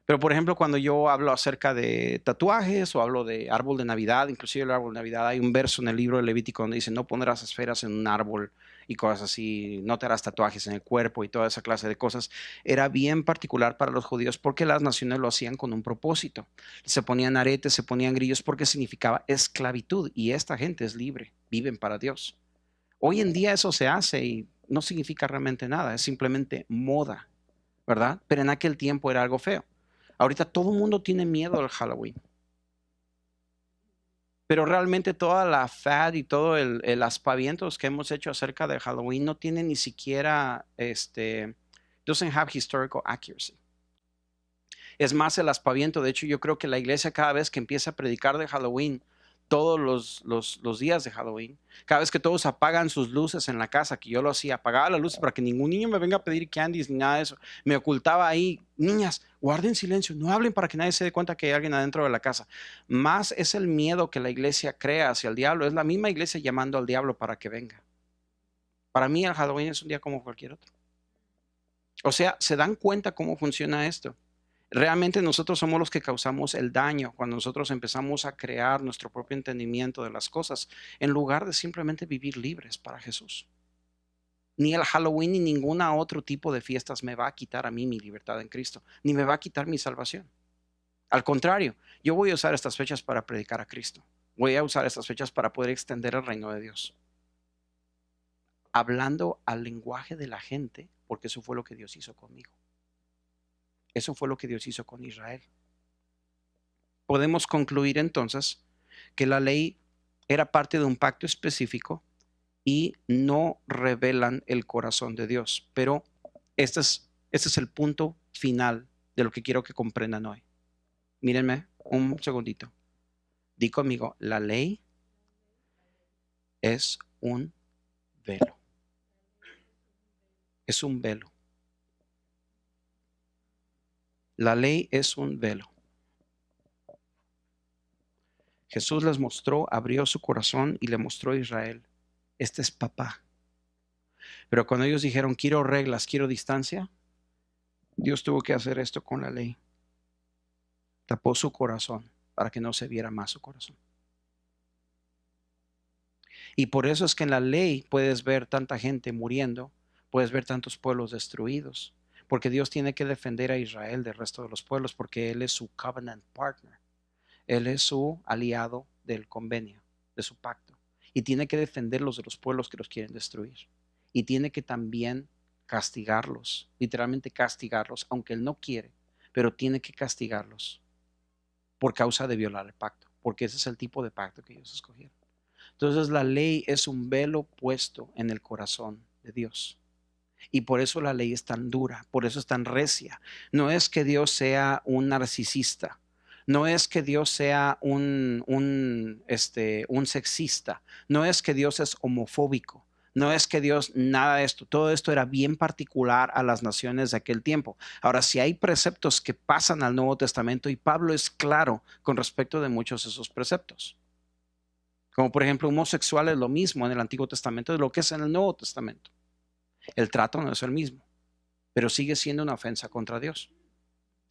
Pero por ejemplo, cuando yo hablo acerca de tatuajes o hablo de árbol de Navidad, inclusive el árbol de Navidad, hay un verso en el libro de Levítico donde dice, no pondrás esferas en un árbol y cosas así, no te harás tatuajes en el cuerpo y toda esa clase de cosas. Era bien particular para los judíos porque las naciones lo hacían con un propósito. Se ponían aretes, se ponían grillos porque significaba esclavitud y esta gente es libre, viven para Dios. Hoy en día eso se hace y no significa realmente nada, es simplemente moda, ¿verdad? Pero en aquel tiempo era algo feo. Ahorita todo el mundo tiene miedo al Halloween. Pero realmente toda la fad y todo el aspavientos que hemos hecho acerca de Halloween no tiene ni siquiera, doesn't have historical accuracy. Es más el aspaviento. De hecho, yo creo que la iglesia cada vez que empieza a predicar de Halloween, todos los días de Halloween, cada vez que todos apagan sus luces en la casa, que yo lo hacía, apagaba las luces para que ningún niño me venga a pedir candies ni nada de eso, me ocultaba ahí, niñas, guarden silencio, no hablen para que nadie se dé cuenta que hay alguien adentro de la casa. Más es el miedo que la iglesia crea hacia el diablo, es la misma iglesia llamando al diablo para que venga. Para mí el Halloween es un día como cualquier otro. O sea, ¿se dan cuenta cómo funciona esto? Realmente nosotros somos los que causamos el daño cuando nosotros empezamos a crear nuestro propio entendimiento de las cosas, en lugar de simplemente vivir libres para Jesús. Ni el Halloween ni ningún otro tipo de fiestas me va a quitar a mí mi libertad en Cristo, ni me va a quitar mi salvación. Al contrario, yo voy a usar estas fechas para predicar a Cristo. Voy a usar estas fechas para poder extender el reino de Dios. Hablando al lenguaje de la gente, porque eso fue lo que Dios hizo conmigo. Eso fue lo que Dios hizo con Israel. Podemos concluir entonces que la ley era parte de un pacto específico y no revelan el corazón de Dios. Pero este es el punto final de lo que quiero que comprendan hoy. Mírenme un segundito. Di conmigo, la ley es un velo. Es un velo. La ley es un velo. Jesús les mostró, abrió su corazón y le mostró a Israel, este es papá. Pero cuando ellos dijeron, quiero reglas, quiero distancia, Dios tuvo que hacer esto con la ley. Tapó su corazón para que no se viera más su corazón. Y por eso es que en la ley puedes ver tanta gente muriendo, puedes ver tantos pueblos destruidos, porque Dios tiene que defender a Israel del resto de los pueblos, porque Él es su covenant partner. Él es su aliado del convenio, de su pacto. Y tiene que defenderlos de los pueblos que los quieren destruir. Y tiene que también castigarlos, literalmente castigarlos, aunque Él no quiere, pero tiene que castigarlos por causa de violar el pacto, porque ese es el tipo de pacto que ellos escogieron. Entonces la ley es un velo puesto en el corazón de Dios. Y por eso la ley es tan dura, por eso es tan recia. No es que Dios sea un narcisista. No es que Dios sea un sexista. No es que Dios es homofóbico. No es que Dios, nada de esto. Todo esto era bien particular a las naciones de aquel tiempo. Ahora, si hay preceptos que pasan al Nuevo Testamento, y Pablo es claro con respecto de muchos de esos preceptos. Como por ejemplo, homosexual es lo mismo en el Antiguo Testamento de lo que es en el Nuevo Testamento. El trato no es el mismo, pero sigue siendo una ofensa contra Dios.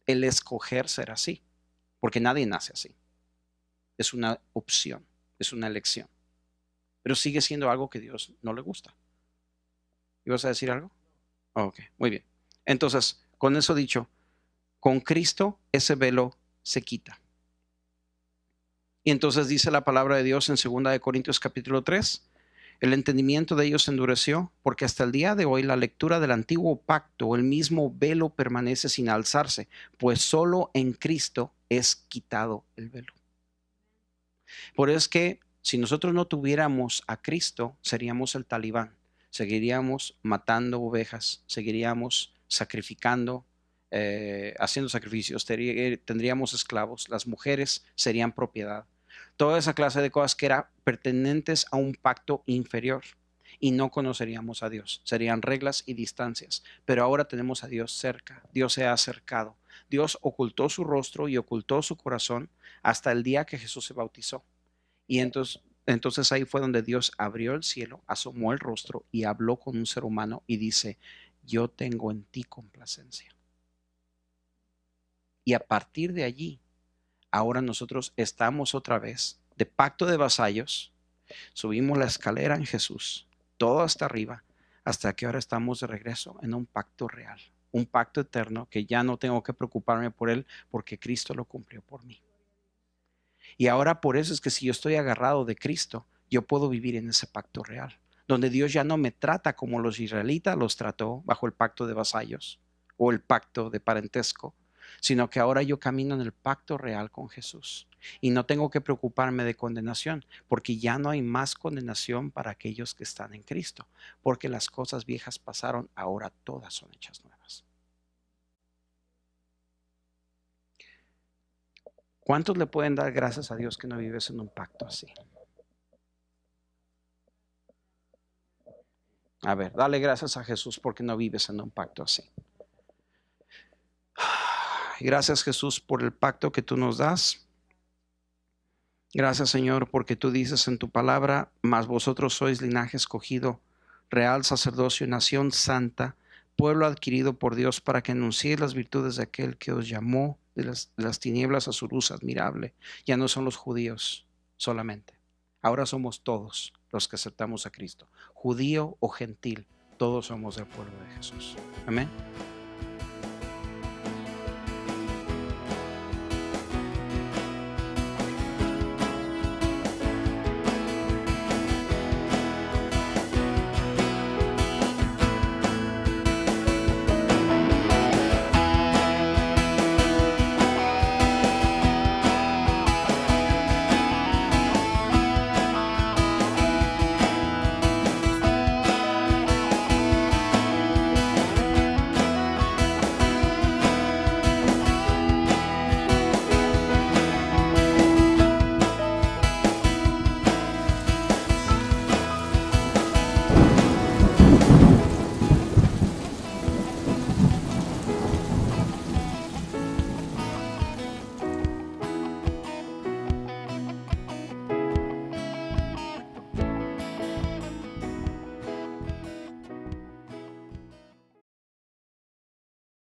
El escoger ser así. porque nadie nace así. Es una opción, es una elección. Pero sigue siendo algo que Dios no le gusta. ¿Ibas a decir algo? Ok, muy bien. Entonces, con eso dicho, con Cristo ese velo se quita. Y entonces dice la palabra de Dios en 2 de Corintios capítulo 3, el entendimiento de ellos se endureció, porque hasta el día de hoy la lectura del antiguo pacto, el mismo velo permanece sin alzarse, pues solo en Cristo es quitado el velo. Por eso es que si nosotros no tuviéramos a Cristo, seríamos el Talibán. Seguiríamos matando ovejas, seguiríamos sacrificando, haciendo sacrificios, tendríamos esclavos, las mujeres serían propiedad. Toda esa clase de cosas que eran pertenentes a un pacto inferior y no conoceríamos a Dios. Serían reglas y distancias. Pero ahora tenemos a Dios cerca. Dios se ha acercado. Dios ocultó su rostro y ocultó su corazón hasta el día que Jesús se bautizó. Y entonces ahí fue donde Dios abrió el cielo, asomó el rostro y habló con un ser humano y dice, yo tengo en ti complacencia. Y a partir de allí, ahora nosotros estamos otra vez de pacto de vasallos, subimos la escalera en Jesús, todo hasta arriba, hasta que ahora estamos de regreso en un pacto real, un pacto eterno que ya no tengo que preocuparme por él porque Cristo lo cumplió por mí. Y ahora por eso es que si yo estoy agarrado de Cristo, yo puedo vivir en ese pacto real, donde Dios ya no me trata como los israelitas los trató bajo el pacto de vasallos o el pacto de parentesco, sino que ahora yo camino en el pacto real con Jesús. Y no tengo que preocuparme de condenación, porque ya no hay más condenación para aquellos que están en Cristo, porque las cosas viejas pasaron, ahora todas son hechas nuevas. ¿Cuántos le pueden dar gracias a Dios que no vives en un pacto así? A ver, dale gracias a Jesús porque no vives en un pacto así. Gracias, Jesús, por el pacto que tú nos das. Gracias, Señor, porque tú dices en tu palabra, mas vosotros sois linaje escogido, real sacerdocio, nación santa, pueblo adquirido por Dios, para que anunciéis las virtudes de aquel que os llamó de las tinieblas a su luz admirable. Ya no son los judíos solamente. Ahora somos todos los que aceptamos a Cristo, judío o gentil, todos somos del pueblo de Jesús. Amén.